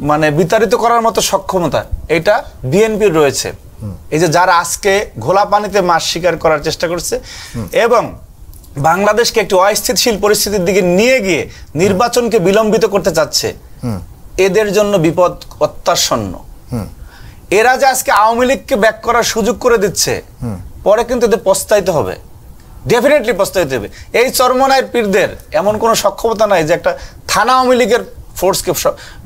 মানে বিতাড়িত করার মতো সক্ষমতা এটা বিএনপির রয়েছে। এই যে যারা আজকে ঘোলা পানিতে মাছ শিকার করার চেষ্টা করছে এবং বাংলাদেশকে একটি অস্থিতিশীল পরিস্থিতির দিকে নিয়ে গিয়ে নির্বাচনকে বিলম্বিত করতে চাচ্ছে, এদের জন্য বিপদ অত্যাসন্ন। এরা যে আজকে আওয়ামী লীগকে ব্যাক করার সুযোগ করে দিচ্ছে, পরে কিন্তু এদের পস্তাইতে হবে, ডেফিনেটলি পস্তাইতে হবে। এই চরমোনাইয়ের পীরদের এমন কোনো সক্ষমতা নাই যে একটা থানা আওয়ামী লীগের ফোর্সকে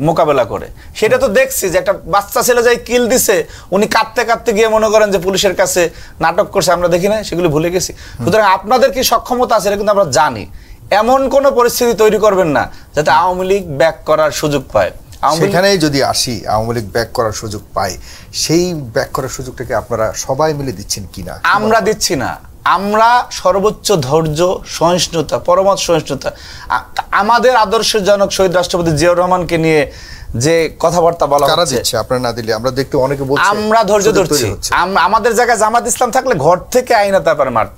মোকাবেলা করে। সেটা তো দেখছি যে একটা বাচ্চা ছেলে যাই কিল দিছে, উনি কাঁদতে কাঁদতে গিয়ে মনে করেন যে পুলিশের কাছে নাটক করছে, আমরা দেখি না, সেগুলো ভুলে গেছি। সুতরাং আপনাদের কি সক্ষমতা আছে এটা কিন্তু আমরা জানি। এমন কোন পরিস্থিতি তৈরি করবেন না যাতে আওয়ামী লীগ ব্যাক করার সুযোগ পায়। সেখানেই যদি আসি, আওয়ামী লীগ ব্যাক করার সুযোগ পায়, সেই ব্যাক করার সুযোগটাকে আপনারা সবাই মিলে দিচ্ছেন কিনা? আমরা দিচ্ছি না, আমরা সর্বোচ্চ ধৈর্য, সহিষ্ণুতা, পরমত সহিষ্ণুতা। আমাদের আদর্শের জনক শহীদ রাষ্ট্রপতি জিয়াউর রহমানকে নিয়ে যে কথাবার্তা বলা হচ্ছে, আপনারা না দিলে আমরা দেখতে অনেকে বলছে আমরা ধৈর্য ধরছি। আমাদের জায়গায় জামাত ইসলাম থাকলে ঘর থেকে আইনা তারপরে মারত,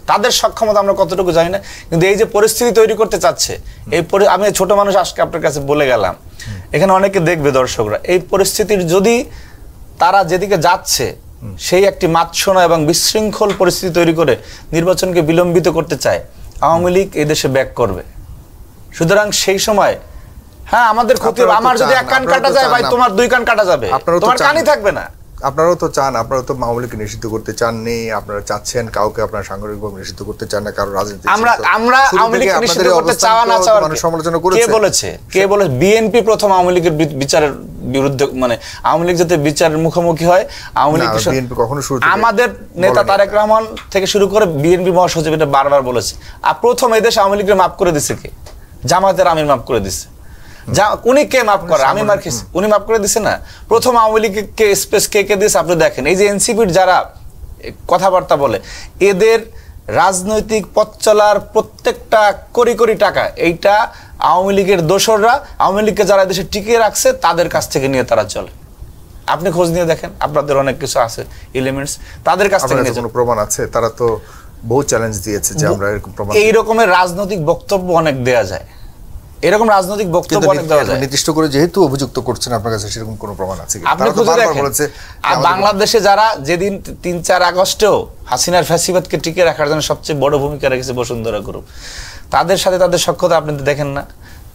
তাদের সক্ষমতা আমরা কতটুকু জানি না। কিন্তু এই যে পরিস্থিতি তৈরি করতে চাচ্ছে, এই আমি ছোট মানুষ আজকে আপনার কাছে বলে গেলাম, এখানে অনেকে দেখবে দর্শকরা, এই পরিস্থিতির যদি তারা যেদিকে যাচ্ছে সেই একটি মাৎসনা এবং বিশৃঙ্খল পরিস্থিতি তৈরি করে নির্বাচনকে বিলম্বিত করতে চায়, আওয়ামী লীগ এই দেশে ব্যাক করবে। সুতরাং সেই সময় হ্যাঁ আমাদের ক্ষতি হবে। আমার যদি 1 কান কাটা যায় ভাই, তোমার 2 কান কাটা যাবে, তোমার কানই থাকবে না। আপনারাও তো চান, আপনারা তো আওয়ামী লীগকে নিষিদ্ধ করতে চাননি, আপনারা চাচ্ছেন কাউকে আপনারা সাংগঠনিকভাবে নিষিদ্ধ করতে চান না, কারো রাজনীতি। আমরা আওয়ামী লীগকে নিষিদ্ধ করতে চাওয়া না চাওয়া সমালোচনা করেছে। কে বলেছে? বিএনপি প্রথম আওয়ামী লীগের বিচারের বিরুদ্ধে, মানে আওয়ামী লীগ যাতে বিচারের মুখোমুখি হয়, আওয়ামী লীগ বিএনপি কখনো শুরু থেকে আমাদের নেতা তারেক রহমান থেকে শুরু করে বিএনপি মহাসচিব এটা বারবার বলেছে। আর প্রথম এই দেশে আওয়ামী লীগের মাফ করে দিছে কে? জামায়াতের আমির মাফ করে দিছে। উনি কে মাফ করে? আমি মার খেয়েছি, উনি মাফ করে দিছে না। প্রথম আওয়ামী লীগকে স্পেস কে দিয়েছে আপনি দেখেন। এই যে এনসিপির যারা কথাবার্তা বলে, এদের রাজনৈতিক পথ চলার প্রত্যেকটা কোটি টাকা এইটা আওয়ামী লীগের দোসররা, আওয়ামী লীগকে যারা দেশে টিকিয়ে রাখছে তাদের কাছ থেকে নিয়ে তারা চলে। আপনি খোঁজ নিয়ে দেখেন, আপনাদের অনেক কিছু আছে এলিমেন্টস, তাদের কাছ থেকে কোনো প্রমাণ আছে? তারা তো বহু চ্যালেঞ্জ দিয়েছে যে আমরা এরকম প্রমাণ। এই রকমের রাজনৈতিক বক্তব্য অনেক দেয়া যায়, এরকম রাজনৈতিক বক্তব্য অনেক দেওয়া যায়। নির্দিষ্ট করে যেহেতু অভিযুক্ত করছেন, আপনার কাছে সেরকম কোনো প্রমাণ আছে কি? আপনি খুঁজে দেখেন। আর বাংলাদেশে যারা যেদিন 3-4 আগস্টেও হাসিনার ফ্যাসিবাদকে টিকে রাখার জন্য সবচেয়ে বড় ভূমিকা রেখেছে বসুন্ধরা গ্রুপ, তাদের সাথে তাদের সখ্যতা আপনি দেখেন না?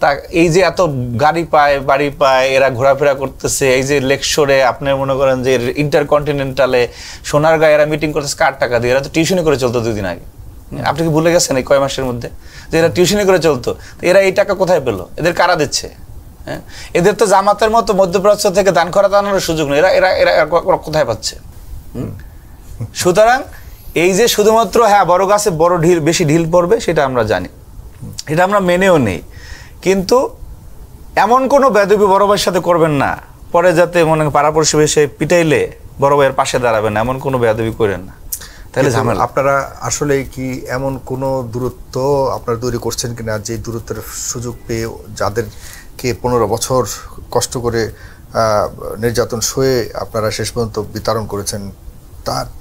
তা এই যে এত গাড়ি পায়, বাড়ি পায়, এরা ঘোরাফেরা করতেছে, এই যে লেকশোরে আপনি মনে করেন যে ইন্টারকন্টিনেন্টালে সোনারগাঁয়ে এরা মিটিং করতেছে কার টাকা দিয়ে? এরা তো টিউশনি করে চলতো 2 দিন আগে। আপনি কি ভুলে গেছেন এই কয় মাসের মধ্যে যে এরা টিউশনি করে চলতো? এরা এই টাকা কোথায় পেলো? এদের কারা দিচ্ছে? হ্যাঁ, এদের তো জামাতের মতো মধ্যপ্রাচ্য থেকে দান খরচ আনার সুযোগ নেই। এরা এরা এরা কোথায় পাচ্ছে? সুতরাং এই যে শুধুমাত্র হ্যাঁ বড় গাছে বড় ঢিল, বেশি ঢিল পড়বে সেটা আমরা জানি, এটা আমরা মেনেও নেই। কিন্তু এমন কোনো বেদবি বড় ভাইয়ের সাথে করবেন না পরে যাতে মনে পাড়াপড়শি এসে পিটাইলে বড় ভাইয়ের পাশে দাঁড়াবেন, এমন কোনো বেদবি করেন না, তাহলে ঝামেলা। আপনারা আসলে কি এমন কোনো দূরত্ব আপনারা তৈরি করছেন কিনা যে দূরত্বের সুযোগ পেয়ে যাদেরকে 15 বছর কষ্ট করে নির্যাতন সয়ে আপনারা শেষ পর্যন্ত বিতরণ করেছেন,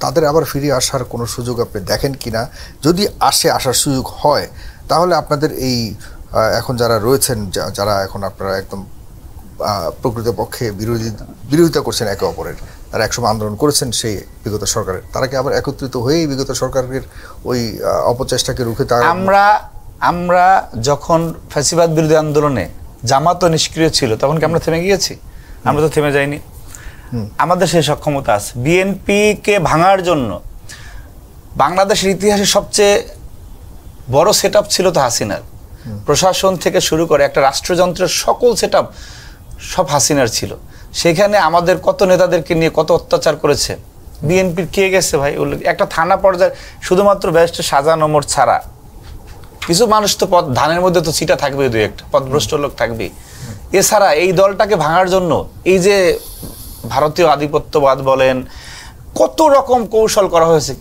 তাদের আবার ফিরে আসার কোনো সুযোগ আপনি দেখেন কিনা? যদি আসার সুযোগ হয়, তাহলে আপনাদের এই এখন যারা রয়েছেন, যারা এখন আপনারা একদম প্রকৃতপক্ষে বিরোধিতা করছেন একে অপরের, তারা একসময় আন্দোলন করেছেন সেই বিগত সরকারের, তারা কি আবার একত্রিত হয়েই বিগত সরকারের ওই অপচেষ্টাকে রুখে আমরা যখন ফ্যাসিবাদ বিরোধী আন্দোলনে জামাতও নিষ্ক্রিয় ছিল তখন কি আমরা থেমে গিয়েছি? আমরা তো থেমে যাইনি। আমাদের সেই সক্ষমতা আছে। বিএনপিকে ভাঙার জন্য বাংলাদেশের ইতিহাসে সবচেয়ে বড় সেটআপ ছিল তো হাসিনার। প্রশাসন থেকে শুরু করে একটা রাষ্ট্রযন্ত্রের সকল সেটআপ সব হাসিনার ছিল। সেখানে আমাদের কত নেতাদেরকে নিয়ে কত অত্যাচার করেছে। বিএনপির কে গেছে ভাই? একটা থানা পর্যায়ে শুধুমাত্র ব্যারিস্টার শাহজাহান ওমর ছাড়া কিছু মানুষ তো ধানের মধ্যে তো ছিটা থাকবে, দুই একটা পথভ্রষ্ট লোক থাকবে। এছাড়া এই দলটাকে ভাঙার জন্য এই যে ভারতীয় আধিপত্যবাদ বলেন, কত রকম কৌশল করা হয়েছে,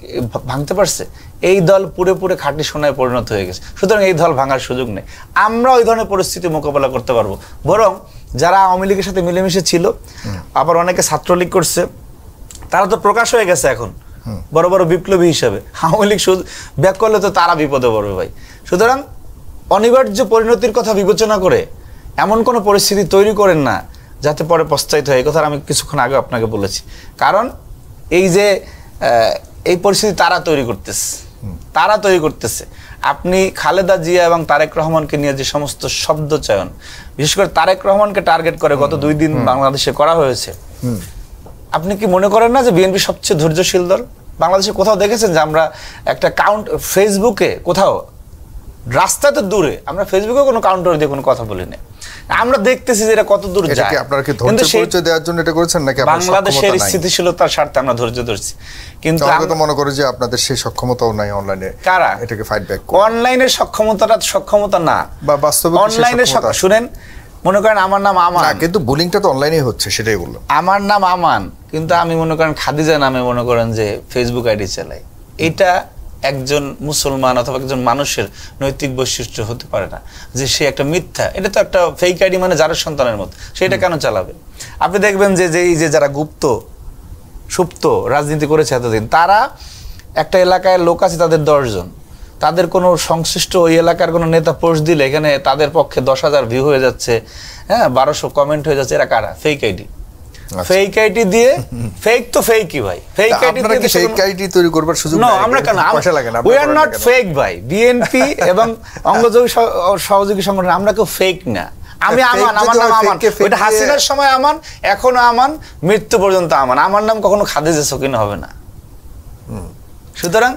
ভাঙতে পারছে? এই দল পুরোপুরি খাঁটি সোনায় পরিণত হয়ে গেছে। সুতরাং এই দল ভাঙার সুযোগ নেই। আমরা ওই ধরনের পরিস্থিতি মোকাবেলা করতে পারবো। বরং যারা আওয়ামী লীগের সাথে মিলেমিশে ছিল, আবার অনেকে ছাত্রলীগ করছে, তারা তো প্রকাশ হয়ে গেছে এখন বড় বড় বিপ্লবী হিসাবে। আওয়ামী লীগ ব্যাক করলে তো তারা বিপদে পড়বে ভাই। সুতরাং অনিবার্য পরিণতির কথা বিবেচনা করে এমন কোনো পরিস্থিতি তৈরি করেন না যাতে পরে পশ্চাৎ হয়। এই কথা আমি কিছুক্ষণ আগে আপনাকে বলেছি। কারণ এই যে এই পরিস্থিতি তারা তৈরি করতেছে। আপনি খালেদা জিয়া এবং তারেক রহমানকে নিয়ে যে সমস্ত শব্দ চয়ন, বিশেষ করে তারেক রহমানকে টার্গেট করে গত 2 দিন বাংলাদেশে করা হয়েছে, আপনি কি মনে করেন না যে বিএনপি সবচেয়ে ধৈর্যশীল দল? বাংলাদেশে কোথাও দেখেছেন যে আমরা একটা ফেসবুকে কোথাও, রাস্তা তো দূরে, আমরা ফেসবুকে কোনো কাউন্টার দিয়ে কোনো কথা বলি না। আমরা দেখতেছি যে এটা কত দূর যায়। আপনারা কি ধৈর্য পরিচয় দেওয়ার জন্য এটা করেছেন নাকি বাংলাদেশের স্থিতিশীলতার স্বার্থে আমরা ধৈর্য ধরছি? কিন্তু আমি তো মনে করি যে আপনাদের সেই সক্ষমতাও নাই অনলাইনে। কারা এটাকে ফাইট ব্যাক? অনলাইনের সক্ষমতা না, বা বাস্তবে অনলাইনের শুনেন, মনে করেন আমার নাম আমান, কিন্তু বুলিংটা তো অনলাইনেই হচ্ছে, সেটাই বললাম। আমার নাম আমান, কিন্তু আমি মনে করেন খাদিজা নামে মনে করেন যে ফেসবুক আইডি চালাই। এটা একজন মুসলমান অথবা একজন মানুষের নৈতিক বৈশিষ্ট্য হতে পারে না যে সে একটা মিথ্যা, এটা তো একটা ফেক আইডি, মানে যার সন্তানের মতো, সেটা কেন চালাবে? আপনি দেখবেন যে এই যে যারা সুপ্ত রাজনীতি করেছে এতদিন, তারা একটা এলাকায় লোক আছে তাদের 10 জন, তাদের কোনো সংশ্লিষ্ট ওই এলাকার কোনো নেতা পোস্ট দিলে এখানে তাদের পক্ষে 10,000 ভিউ হয়ে যাচ্ছে, হ্যাঁ 1200 কমেন্ট হয়ে যাচ্ছে। এরা কারা? Fake ID. ফেক আইডি দিয়ে, ফেক তো ফেকই ভাই। ফেক আইডি দিয়ে ফেক আইডি তৈরি করবার সুযোগ নেই। আমরা কেন? উই আর নট ফেক ভাই। বিএনপি এবং অঙ্গযোগী সহযোগী সংগঠন আমরা কেউ ফেক না। আমি আমান, আমার নাম আমান। ওইটা হাসিনার সময় আমান, এখনো আমান, মৃত্যু পর্যন্ত আমান। আমার নাম কখনো খাদিজা সকিনা হবে না। সুতরাং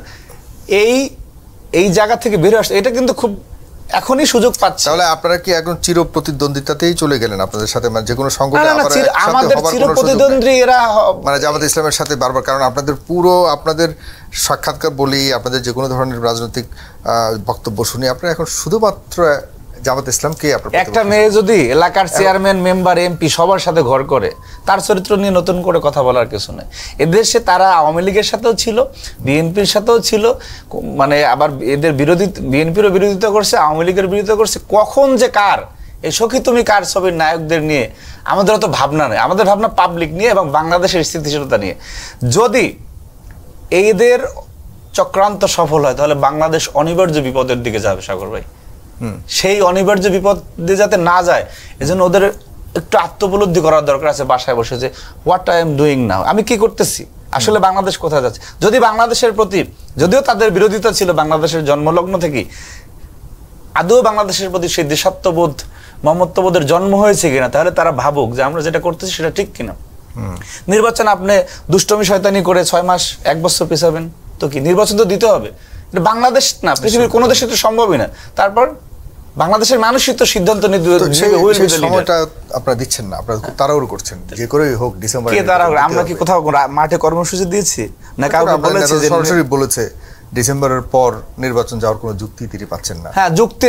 এই জায়গা থেকে বের আসতে এটা কিন্তু খুব এখনই সুযোগ পাচ্ছে। তাহলে আপনারা কি এখন চির প্রতিদ্বন্দ্বিতাতেই চলে গেলেন আপনাদের সাথে, মানে যে কোনো সংগঠন আমাদের চির প্রতিদ্বন্দ্বী এরা, মানে জামাত ইসলামের সাথে বারবার? কারণ আপনাদের সাক্ষাৎকার বলি, আপনাদের যে কোনো ধরনের রাজনৈতিক বক্তব্য শুনি, আপনারা এখন শুধুমাত্র জামাত ইসলামকে। একটা মেয়ে যদি এলাকার চেয়ারম্যান, মেম্বার, এমপি সবার সাথে ঘর করে, তার চরিত্র নিয়ে নতুন করে কথা বলার কিছু নেই। এদেশে তারা আওয়ামী লীগের সাথেও ছিল, বিএনপির সাথেও ছিল, মানে আবার এদের বিএনপিরও বিরোধিতা করছে, আওয়ামী লীগের বিরোধিতা করছে। কখন যে কার এই সখী তুমি কার ছবির নায়কদের নিয়ে আমাদের অত ভাবনা নেই। আমাদের ভাবনা পাবলিক নিয়ে এবং বাংলাদেশের স্থিতিশীলতা নিয়ে। যদি এদের চক্রান্ত সফল হয় তাহলে বাংলাদেশ অনিবার্য বিপদের দিকে যাবে সাগর ভাই। সেই অনিবার্য বিপদে যাতে না যায়, এজন্য ওদের একটু আত্মোপলব্ধি করার দরকার আছে বাসায় বসে, যে what I am doing now, আমি কি করতেছি, আসলে বাংলাদেশ কোথায় যাচ্ছে। যদি বাংলাদেশের প্রতি, যদিও তাদের বিরোধিতা ছিল বাংলাদেশের জন্মলগ্ন থেকেই, আদৌ বাংলাদেশের প্রতি সেই দেশাত্মবোধ, মমত্ববোধের জন্ম হয়েছে কিনা, তাহলে তারা ভাবুক যে আমরা যেটা করতেছি সেটা ঠিক কিনা। নির্বাচন আপনি দুষ্টমি শয়তানি করে 6 মাস 1 বছর পেছাবেন তো কি? নির্বাচন তো দিতে হবে। এটা বাংলাদেশ না, পৃথিবীর কোনো দেশে তো সম্ভবই না। তারপর বাংলাদেশের মানুষই তো সিদ্ধান্ত নিতে, সময়টা আপনারা দিচ্ছেন না, আপনারা তাড়াহুড়ো করছেন। যে করেই হোক ডিসেম্বর, আমরা কি কোথাও মাঠে কর্মসূচি দিয়েছি না? কাউকে বলেছে, সরাসরি বলেছে ডিসেম্বরের পর নির্বাচন যাওয়ার কোনো যুক্তি তিনি পাচ্ছেন না। হ্যাঁ, যুক্তি,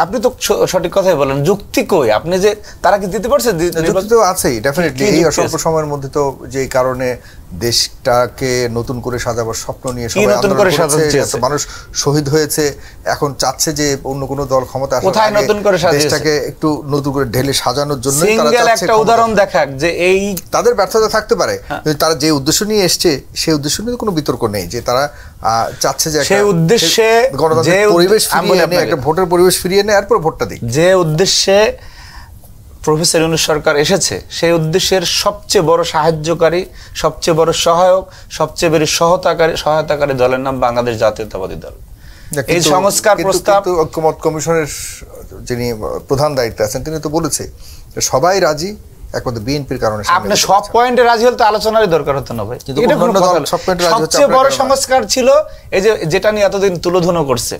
আপনি তো সঠিক কথাই বলেন। যুক্তি কই? আপনি যে তারা কি দিতে পারছে? যুক্তি তো আছেই ডেফিনেটলি। এই অল্প সময়ের মধ্যে তো যে কারণে দেশটাকে নতুন করে সাজাবার স্বপ্ন নিয়ে সবাই নতুন করে সাজাচ্ছে, মানুষ শহীদ হয়েছে, এখন চাচ্ছে যে অন্য কোনো দল ক্ষমতা আসলে কোথায় নতুন করে সাজিয়েছে, দেশটাকে একটু নতুন করে ঢেলে সাজানোর জন্য তারা চাচ্ছে। একটা উদাহরণ দেখাক যে এই তাদের ব্যর্থতা থাকতে পারে, তারা যে উদ্দেশ্য নিয়ে এসছে সেই উদ্দেশ্য নিয়ে কোনো বিতর্ক নেই, যে তারা চাচ্ছে যে সেই উদ্দেশ্যে গণতান্ত্রিক পরিবেশ ফিরিয়ে এনে একটা ভোটের পরিবেশ ফিরিয়ে এনে এরপর ভোটটা দিই, যে উদ্দেশ্যে প্রফেসর ইউনূস সরকার এসেছে, সেই উদ্দেশ্যের সবচেয়ে বড় সাহায্যকারী, সবচেয়ে বড় সহায়ক, সবচেয়ে বড় সহায়তাকারী দলের নাম বাংলাদেশ জাতীয়তাবাদী দল। এই সংস্কার প্রস্তাব ঐক্যমত কমিশনের যিনি প্রধান দায়িত্বে আছেন তিনি তো বলেছে সবাই রাজি, একমাত্র বিএনপির কারণে। আপনি সব পয়েন্টে রাজি হলে তো আলোচনারই দরকার হতো না ভাই। সবচেয়ে বড় সংস্কার ছিল এই যে যেটা নিয়ে এতদিন তুলোধুনো করছে,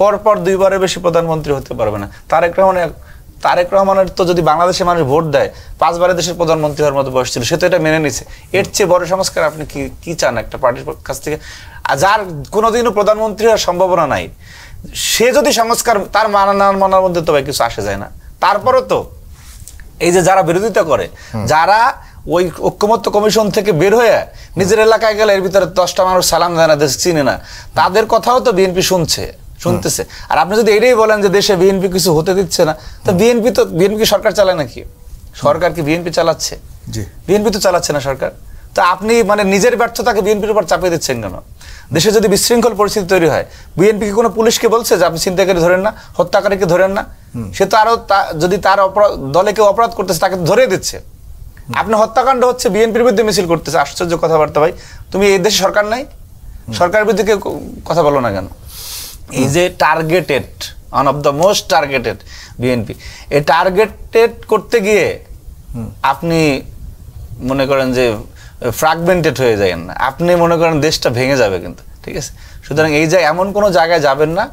পরপর 2 বারের বেশি প্রধানমন্ত্রী হতে পারবে না। তারেক রহমানের তো যদি বাংলাদেশের মানুষ ভোট দেয় 5 বারের দেশের প্রধানমন্ত্রী হওয়ার মতো বয়স ছিল, সে তো এটা মেনে নিছে। এর চেয়ে বড় সংস্কার আপনি কি চান একটা পার্টির কাছ থেকে, যার কোনোদিনও প্রধানমন্ত্রী হওয়ার সম্ভাবনা নাই? সে যদি সংস্কার তার মানার মধ্যে তো ভাই কিছু আসে যায় না। তারপরে তো এই যে যারা বিরোধিতা করে, যারা ওই ঐক্যমত্য কমিশন থেকে বের হয়ে নিজের এলাকায় গেলে এর ভিতরে 10টা মানুষ সালাম দেয় না, দেশ চিনে না, তাদের কথাও তো বিএনপি শুনতেছে। আর আপনি যদি এটাই বলেন যে দেশে বিএনপি কিছু হতে দিচ্ছে না, তো বিএনপি সরকার চালায় নাকি? সরকার কি বিএনপি চালাচ্ছে? বিএনপি তো চালাচ্ছে না সরকার। তো আপনি মানে নিজের ব্যর্থতাকে বিএনপির উপর চাপিয়ে দিচ্ছেন কেন? দেশে যদি বিশৃঙ্খল পরিস্থিতি তৈরি হয়, বিএনপি কি কোনো পুলিশকে বলছে যে আপনি ছিনতাইকারী ধরেন না, হত্যাকারীকে ধরেন না? সে তো আরো যদি তার দলে কেউ অপরাধ করতেছে তাকে ধরে দিচ্ছে। আপনি হত্যাকাণ্ড হচ্ছে বিএনপির বিরুদ্ধে মিছিল করতেছে, আশ্চর্য কথাবার্তা ভাই। তুমি এই দেশে সরকার নাই, সরকারের বিরুদ্ধে কেউ কথা বলো না কেন? এই যে targeted, one of the most targeted BNP, এই টার্গেটেড করতে গিয়ে আপনি মনে করেন যে ফ্র্যাগমেন্টেড হয়ে যাবেন না, আপনি মনে করেন দেশটা ভেঙে যাবে কিন্তু, ঠিক আছে? সুতরাং এই যে এমন কোনো জায়গায় যাবেন না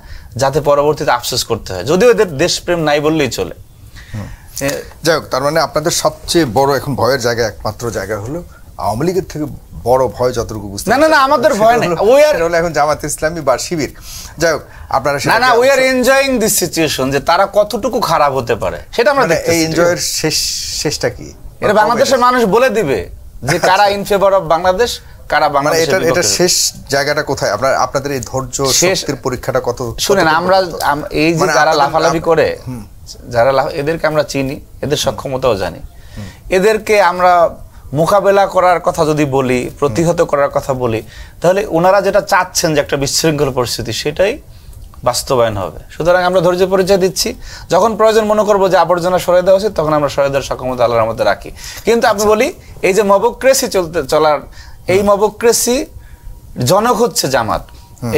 যাতে পরবর্তীতে আফসোস করতে হয়, যদিও এদের দেশপ্রেম নাই বললেই চলে। যাই হোক, তার মানে আপনাদের সবচেয়ে বড় এখন ভয়ের জায়গা, একমাত্র জায়গা হলো আওয়ামী লীগের থেকে বড় ভয় যতটুকু বুঝতে না আমাদের ভয় নেই, ওই আর এখন জামাত ইসলামী বা শিবির। যাই হোক, আপনারা না we are enjoying this situation, যে তারা কতটুকু খারাপ হতে পারে সেটা আমরা দেখতেছি। এই এনজয়ের শেষটা কি? এটা বাংলাদেশের মানুষ বলে দিবে যে কারা ইন ফেভার অফ বাংলাদেশ, কারা বাংলাদেশ। এটা শেষ জায়গাটা কোথায়? আপনাদের এই ধৈর্য শক্তির পরীক্ষাটা কত? শুনেন, আমরা এই যে যারা লাফালাফি করে, যারা এদেরকে আমরা চিনি, এদের সক্ষমতাও জানি। এদেরকে আমরা মোকাবেলা করার কথা যদি বলি, প্রতিহত করার কথা বলি, তাহলে ওনারা যেটা চাচ্ছেন যে একটা বিশৃঙ্খল পরিস্থিতি, সেটাই বাস্তবায়ন হবে। সুতরাং আমরা ধৈর্য পরিচয় দিচ্ছি, যখন প্রয়োজন মনে করবো যে আবর্জনা সরাই দেওয়া উচিত, তখন আমরা সরাই দেওয়ার সক্ষমতা আল্লাহর মধ্যে রাখি। কিন্তু আপনি বলি এই যে মবক্রেসি চলার, এই মবক্রেসি জনক হচ্ছে জামাত।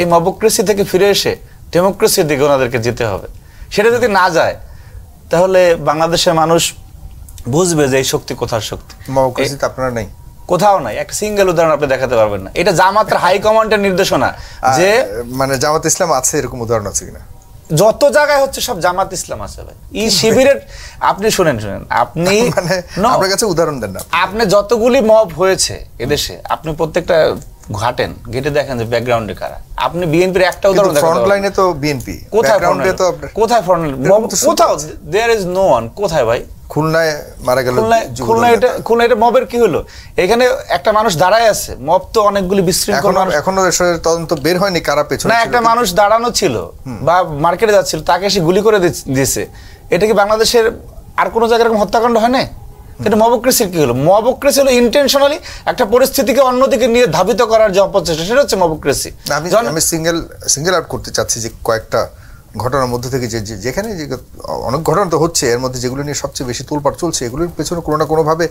এই মবক্রেসি থেকে ফিরে এসে ডেমোক্রেসির দিকে ওনাদেরকে যেতে হবে। সেটা যদি না যায়, তাহলে বাংলাদেশের মানুষ বুঝবে যে এই শক্তি কোথার শক্তি। মবক্রেসিতে আপনারা নেই, কোথাও নাই। একটা সিঙ্গেল উদাহরণ আপনি দেখাতে পারবেন না। এটা জামাতের হাই কমান্ডের নির্দেশনা যে মানে জামাত ইসলাম আছে, এরকম উদাহরণ আছে কিনা? যত জায়গায় হচ্ছে সব জামাত ইসলাম আছে ভাই। এই শিবিরের আপনি শুনেন আপনি মানে আপনার কাছে উদাহরণ দেন না। আপনি যতগুলি মব হয়েছে এদেশে, আপনি প্রত্যেকটা ঘাটেন, গেটে দেখেন যে ব্যাকগ্রাউন্ডে কারা। আপনি বিএনপির একটা উদাহরণ দেখেন, ফ্রন্ট লাইনে তো বিএনপি, কোথায় ফ্রন্ট কোথাও দেয়ার ইজ নো ওয়ান। কোথায় ভাই? খুলনায় মারা গেল। খুলনা এটা মবের কি হলো? এখানে একটা মানুষ দাঁড়ায় আছে, মব তো অনেকগুলি বিশৃঙ্খল মানুষ, এখনো তদন্ত বের হয়নি কারা পেছনে। না, একটা মানুষ দাঁড়ানো ছিল বা মার্কেটে যাচ্ছিল, তাকে এসে গুলি করে দিয়েছে। এটা কি বাংলাদেশের আর কোনো জায়গায় এরকম হত্যাকাণ্ড হয় না? এটা মবক্রেসির কি হলো? মবক্রেসি হলো ইন্টেনশনালি একটা পরিস্থিতিকে অন্যদিকে নিয়ে ধাবিত করার যে অপচেষ্টা, সেটা হচ্ছে মবক্রেসি। আমি সিঙ্গেল আউট করতে চাচ্ছি যে কয়েকটা ঘটনার মধ্যে থেকে যেখানে অনেক ঘটনা তো হচ্ছে, এর মধ্যে যেগুলো নিয়ে সবচেয়ে বেশি তোলপাড় চলছে, এগুলোর পেছনে কোনো না কোনোভাবে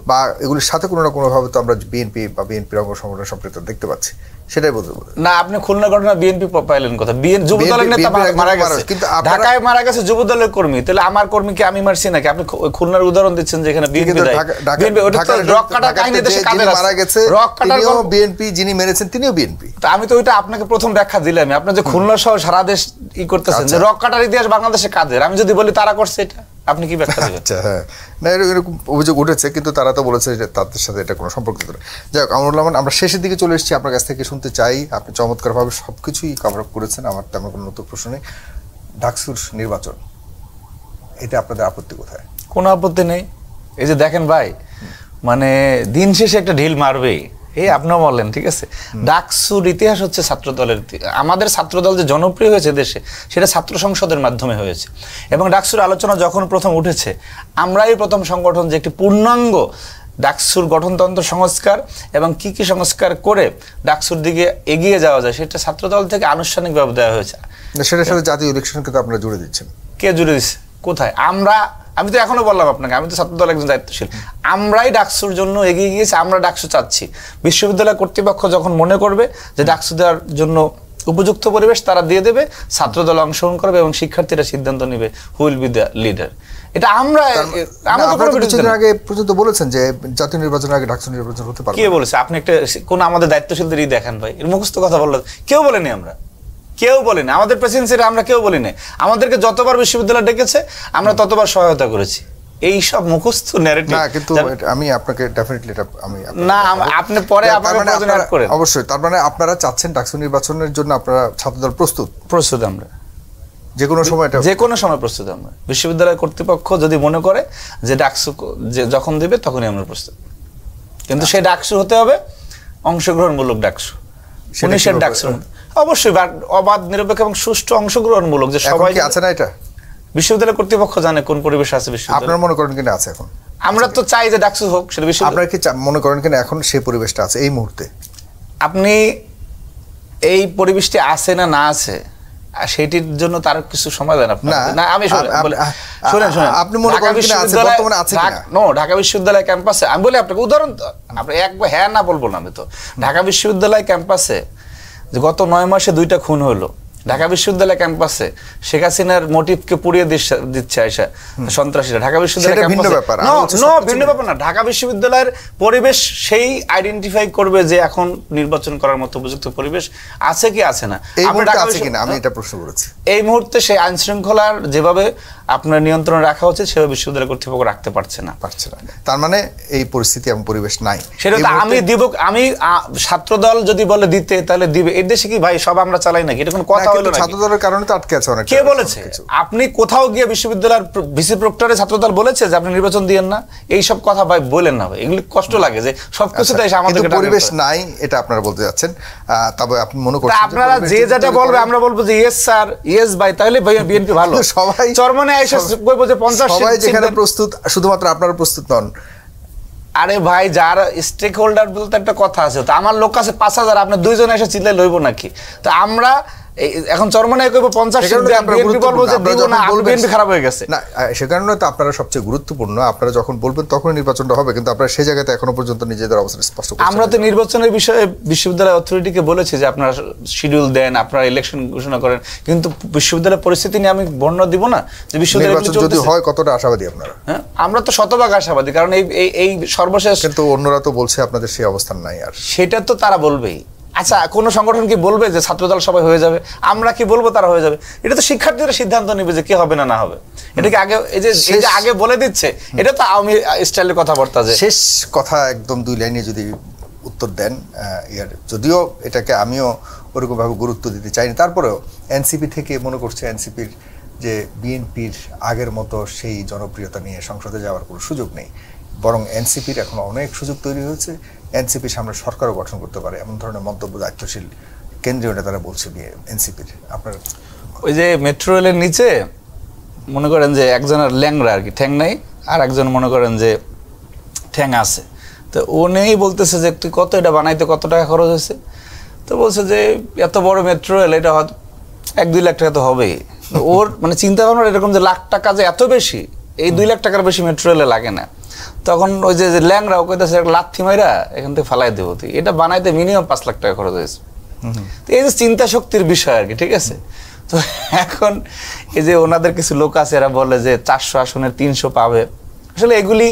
বা এগুলির সাথে কোনো না কোনোভাবে তো আমরা বিএনপি বা বিএনপির অঙ্গ সংগঠন সম্পৃক্ত দেখতে পাচ্ছি। সেটাই বলতে না, আপনি খুলনা ঘটনা বিএনপি পাইলেন কথা? যুবদলের নেতা মারা গেছে, কিন্তু ঢাকায় মারা গেছে যুবদলের কর্মী। তাহলে আমার কর্মীকে আমি মারছি নাকি? আপনি খুলনার উদাহরণ দিচ্ছেন যেখানে বিএনপি রক কাটা কাহিনী দেশে কাদের মারা গেছে, রক কাটাও বিএনপি, যিনি মেরেছেন তিনিও বিএনপি। তো আমি তো ওইটা আপনাকে প্রথম ব্যাখ্যা দিলাম। আপনি যে খুলনা সহ সারা দেশ ই করতেছেন যে রক কাটার ইতিহাস বাংলাদেশে কাদের, আমি যদি বলি তারা করছে, এটা আপনি কি ব্যাখ্যা দিবেন? আচ্ছা, হ্যাঁ, না এরকম অভিযোগ উঠেছে, কিন্তু তারা তো বলেছে যে তাদের সাথে এটা কোনো সম্পর্ক নেই। যাই হোক, আমরুল রহমান, আমরা শেষের দিকে চলে এসেছি। আপনার কাছ থেকে শুনতে চাই, আপনি চমৎকারভাবে সবকিছুই কভার আপ করেছেন, আমার তেমন কোনো নতুন প্রশ্ন নেই। ডাকসুর নির্বাচন, এটা আপনাদের আপত্তি কোথায়? কোনো আপত্তি নেই। এই যে দেখেন ভাই, মানে দিন শেষে একটা ঢিল মারবেই, এই আপনিও বললেন, ঠিক আছে? ডাকসুর ইতিহাস হচ্ছে ছাত্রদলের। আমাদের ছাত্রদল যে জনপ্রিয় হয়েছে দেশে, সেটা ছাত্র সংসদের মাধ্যমে হয়েছে। এবং ডাকসুর আলোচনা যখন প্রথম উঠেছে, আমরাই প্রথম সংগঠন যে একটি পূর্ণাঙ্গ ডাকসুর গঠনতন্ত্র সংস্কার এবং কি কি সংস্কার করে ডাকসুর দিকে এগিয়ে যাওয়া যায় সেটা ছাত্রদল থেকে আনুষ্ঠানিকভাবে দেওয়া হয়েছে। সেটার সাথে জাতীয় ইলেকশন কিন্তু আপনারা জুড়ে দিচ্ছেন। কে জুড়ে দিচ্ছে? কোথায়? আমি তো এখনো বললাম আপনাকে, আমি তো ছাত্রদল একজন দায়িত্বশীল, আমরাই ডাকসুর জন্য এগিয়ে গিয়েছি, আমরা ডাকসু চাচ্ছি। বিশ্ববিদ্যালয় কর্তৃপক্ষ যখন মনে করবে যে ডাকসু দেওয়ার জন্য উপযুক্ত পরিবেশ তারা দিয়ে দেবে, ছাত্রদল অংশগ্রহণ করবে এবং শিক্ষার্থীরা সিদ্ধান্ত নেবে who will be the leader. এটা আমরা আগে পর্যন্ত বলেছেন যে জাতীয় নির্বাচনের আগে ডাকসু নির্বাচন হতে পারে। কে বলেছে? আপনি একটা কোন আমাদের দায়িত্বশীলদেরই দেখান ভাই, এর মুখস্থ কথা বললো কেউ বলেনি, আমরা কেউ বলিনি, আমাদের প্রেসিডেন্সিরা আমরা কেউ বলিনি। আমাদেরকে যতবার বিশ্ববিদ্যালয় ডেকেছে আমরা ততবার সহায়তা করেছি। এই সব মুখস্থ ন্যারেটিভ না, কিন্তু আমি আপনাকে ডেফিনেটলি এটা আমি না, আপনি পরে আপনারা করেন অবশ্যই। তার মানে আপনারা চাচ্ছেন ডাকসু নির্বাচনের জন্য আপনারা ছাত্রদল প্রস্তুত আমরা যে কোনো সময় প্রস্তুত। আমরা বিশ্ববিদ্যালয় কর্তৃপক্ষ যদি মনে করে যে ডাকসু যখন দিবে তখনই আমরা প্রস্তুত, কিন্তু সেই ডাকসু হতে হবে অংশগ্রহণমূলক ডাকসু, পুলিশের ডাকসু অবশ্যই অবাধ, নিরপেক্ষ এবং সুষ্ঠু অংশগ্রহণমূলক। যে সবাই আছে না, এটা বিশ্ববিদ্যালয় কর্তৃপক্ষ জানে কোন পরিবেশ আছে বিশ্ববিদ্যালয়। আপনারা মনে করেন কিনা আছে এখন? আমরা তো চাই যে ডাকসু হোক, সেটা আপনারা কি মনে করেন কিনা এখন সেই পরিবেশটা আছে এই মুহূর্তে? আপনি এই পরিবেশটি আছে না না আছে সেটির জন্য তার কিছু সমাধান না। আমি শুনেন আপনি মনে করেন কিনা আছে, বর্তমানে আছে কিনা? ঢাকা বিশ্ববিদ্যালয় ক্যাম্পাসে আমি বলি আপনাকে উদাহরণ, আপনি একবার হ্যাঁ না বলবো না। আমি তো ঢাকা বিশ্ববিদ্যালয় ক্যাম্পাসে যে গত 9 মাসে 2টা খুন হলো, ঢাকা বিশ্ববিদ্যালয় ক্যাম্পাসে শেখ হাসিনার মোটিভকে পুড়িয়ে দিচ্ছে আয়সা সন্ত্রাসীরা। ঢাকা বিশ্ববিদ্যালয় ভিন্ন ব্যাপার না, ঢাকা বিশ্ববিদ্যালয়ের পরিবেশ সেই আইডেন্টিফাই করবে যে এখন নির্বাচন করার মতো উপযুক্ত পরিবেশ আছে কি আছে না। আমি এটা প্রশ্ন করেছি। এই মুহূর্তে সেই আইন শৃঙ্খলার যেভাবে আপনার নিয়ন্ত্রণে রাখা হচ্ছে সেভাবে বিশ্ববিদ্যালয় কর্তৃপক্ষ রাখতে পারছে না। তার মানে এই পরিস্থিতি এবং পরিবেশ নাই। সেটা তো আমি ছাত্রদল যদি বলে দিতে তাহলে দিবে। এর দেশে কি ভাই সব আমরা চালাই নাকি? এটা কোনো কথা হলো না? ছাত্রদলের কারণে তো আটকে আছে অনেক। কে বলেছে? আপনি কোথাও গিয়ে বিশ্ববিদ্যালয়ের ভিসি প্রক্টরে ছাত্রদল বলেছে যে আপনি নির্বাচন দিয়েন না? এই সব কথা ভাই বলেন না ভাই, এগুলি কষ্ট লাগে যে সবকিছুতে এসে আমাদের পরিবেশ নাই এটা আপনারা বলতে যাচ্ছেন। তবে আপনি মনে করছেন আপনারা যে যেটা বলবে আমরা বলবো যে ইয়েস স্যার, ইয়েস ভাই, তাহলে বিএনপি ভালো। সবাই চরমনে এসে কইবো যে 50 সবাই যেখানে প্রস্তুত, শুধুমাত্র আপনারা প্রস্তুত নন। আরে ভাই, যার স্টেক হোল্ডার বলতে একটা কথা আছে, তো আমার লোক আছে 5000, আপনি দুইজন এসে চিল্লাই লইব নাকি? তো আমরা এখন চরমনে কইবো 50 বিএনপি বলবো যে দিব না, বিএনপি খারাপ হয়ে গেছে না। সে কারণে তো আপনারা সবচেয়ে গুরুত্বপূর্ণ। আপনারা যখন বলবেন তখনই নির্বাচনটা হবে, কিন্তু আপনারা সেই জায়গাতে এখনো পর্যন্ত নিজেদের অবস্থান স্পষ্ট করছেন। আমরা তো নির্বাচনের বিষয়ে বিশ্ববিদ্যালয় অথরিটিকে বলেছি যে আপনারা শিডিউল দেন, আপনারা ইলেকশন ঘোষণা করেন, কিন্তু বিশ্ববিদ্যালয়ের পরিস্থিতি নিয়ে আমি বর্ণনা দিব না যে বিশ্ববিদ্যালয় যদি হয় কতটা আশাবাদী আপনারা? হ্যাঁ, আমরা তো শতভাগ আশাবাদী, কারণ এই সর্বশেষ। কিন্তু অন্যরা তো বলছে আপনাদের সেই অবস্থান নাই। আর সেটা তো তারা বলবেই। আচ্ছা, কোন সংগঠন কি বলবে যে ছাত্রদল সবাই হয়ে যাবে? আমরা কি বলবো তারা হয়ে যাবে? এটা তো শিক্ষার্থীরা সিদ্ধান্ত নেবে যে কি হবে না না হবে। এটাকে আগে এই যে আগে বলে দিচ্ছে, এটা তো আওয়ামী স্টাইলের কথাবার্তা। যে শেষ কথা একদম 2 লাইনে যদি উত্তর দেন। যদিও এটাকে আমিও ওরকম ভাবে গুরুত্ব দিতে চাইনি, তারপরেও এনসিপি থেকে মনে করছে এনসিপির যে বিএনপির আগের মতো সেই জনপ্রিয়তা নিয়ে সংসদে যাওয়ার কোনো সুযোগ নেই, বরং এনসিপির এখন অনেক সুযোগ তৈরি হয়েছে। এনসিপির সামনে সরকারও গঠন করতে পারে, এমন ধরনের মন্তব্য দায়িত্বশীল কেন্দ্রীয় নেতারা বলছে এনসিপির। আপনার ওই যে মেট্রো রেলের নিচে মনে করেন যে একজনের ল্যাংরা আর কি, ঠ্যাং নাই, আর একজন মনে করেন যে ঠ্যাং আছে। তো ও নেই বলতেছে যে তুই কত এটা বানাইতে কত টাকা খরচ হয়েছে? তো বলছে যে এত বড় মেট্রো রেল, এটা 1-2 লাখ টাকা তো হবেই। ওর মানে চিন্তা ভাবনা এরকম যে লাখ টাকা যে এত বেশি, এই 2 লাখ টাকার বেশি মেট্রো রেলে লাগে না। তখন ওই যে ল্যাংরা ও কইতেছে লাথি মাইরা এখান থেকে ফালাই দেবো, তুই এটা বানাইতে মিনিমাম 5 লাখ টাকা খরচ হয়েছে। তো এই যে চিন্তা শক্তির বিষয় আর কি, ঠিক আছে? তো এখন এই যে ওনাদের কিছু লোক আছে, এরা বলে যে 400 আসনের 300 পাবে। আসলে এগুলি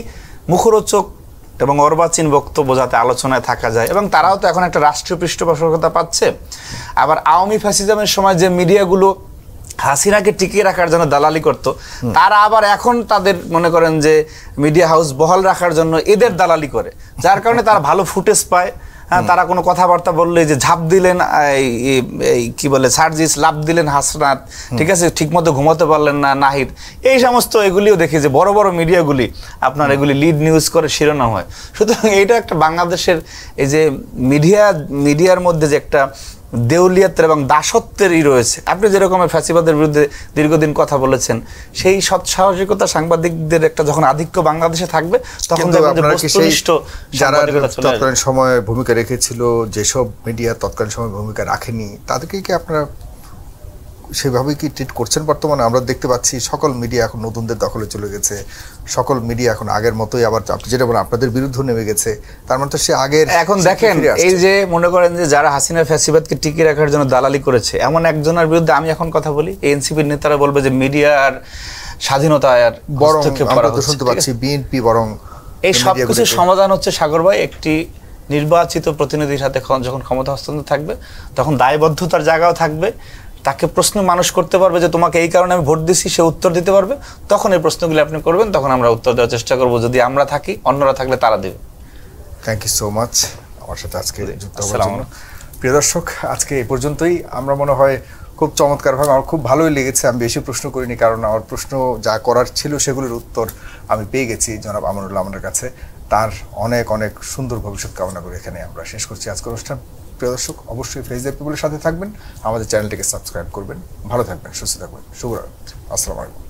মুখরোচক এবং অর্বাচীন বক্তব্য যাতে আলোচনায় থাকা যায়, এবং তারাও তো এখন একটা রাষ্ট্রীয় পৃষ্ঠপোষকতা পাচ্ছে। আবার আওয়ামী ফ্যাসিজমের সময় যে মিডিয়াগুলো হাসিনাকে টিকিয়ে রাখার জন্য দালালি করত, তারা আবার এখন তাদের মনে করেন যে মিডিয়া হাউস বহাল রাখার জন্য এদের দালালি করে, যার কারণে তারা ভালো ফুটেজ পায়। হ্যাঁ, তারা কোনো কথাবার্তা বললে যে ঝাঁপ দিলেন এই কি বলে সার্জিস, লাভ দিলেন হাসনাত, ঠিক আছে, ঠিকমতো ঘুমাতে পারলেন না নাহিদ, এই সমস্ত এগুলিও দেখি যে বড় বড় মিডিয়াগুলি আপনার এগুলি লিড নিউজ করে শিরোনাম হয়। সুতরাং এইটা একটা বাংলাদেশের এই যে মিডিয়ার মধ্যে যে একটা দেউলিয়াতের এবং দাসত্বেরই রয়েছে। আপনি যেরকম ফ্যাসিবাদের বিরুদ্ধে দীর্ঘদিন কথা বলেছেন, সেই সৎসাহসিকতা সাংবাদিকদের একটা যখন আধিক্য বাংলাদেশে থাকবে তখন যারা তৎকালীন সময়ে ভূমিকা রেখেছিল, যেসব মিডিয়া তৎকালীন সময় ভূমিকা রাখেনি, তাদেরকে কি আপনারা সেভাবে কি ট্রিট করছেন বর্তমানে? আমরা দেখতে পাচ্ছি সকল মিডিয়া এখন নতুনদের দখলে চলে গেছে, সকল মিডিয়া এখন আগের মতোই, আবার আপনি যেটা বলেন আপনাদের বিরুদ্ধে নেমে গেছে, তার মানে তো সে আগের। এখন দেখেন এই যে মনে করেন যে যারা হাসিনা ফ্যাসিবাদকে টিকিয়ে রাখার জন্য দালালি করেছে, এমন একজনের বিরুদ্ধে আমি এখন কথা বলি, এনসিপির নেতারা বলবে যে মিডিয়ার স্বাধীনতা আর বরং আমরা তো শুনতে পাচ্ছি বিএনপি বরং এই সবকিছু সমাধান হচ্ছে সাগর ভাই একটি নির্বাচিত প্রতিনিধির হাতে যখন ক্ষমতা হস্তান্তর থাকবে তখন দায়বদ্ধতার জায়গাও থাকবে, তাকে প্রশ্ন মানুষ করতে পারবে যে তোমাকে এই কারণে আমি ভোট দিছি, সে উত্তর দিতে পারবে, তখন এই প্রশ্নগুলো আপনি করবেন, তখন আমরা উত্তর দেওয়ার চেষ্টা করব, যদি আমরা থাকি, অন্যরা থাকলে তারা দেবে। থ্যাংক ইউ সো মাচ আমার সাথে আজকে যুক্ত হওয়ার জন্য। প্রিয় দর্শক, আজকে এই পর্যন্তই। আমরা মনে হয় খুব চমৎকারভাবে, আমার খুব ভালোই লেগেছে, আমি বেশি প্রশ্ন করিনি কারণ আমার প্রশ্ন যা করার ছিল সেগুলোর উত্তর আমি পেয়ে গেছি জনাব আমানুল্লাহ আমাদের কাছে। তার অনেক অনেক সুন্দর ভবিষ্যৎ কামনা করে এখানে আমরা শেষ করছি আজকের অনুষ্ঠান। প্রিয় দর্শক, অবশ্যই ফেস দ্য পিপলের সাথে থাকবেন, আমাদের চ্যানেলটিকে সাবস্ক্রাইব করবেন, ভালো থাকবেন, সুস্থ থাকবেন, শুভরাত্রি, আসসালামু আলাইকুম।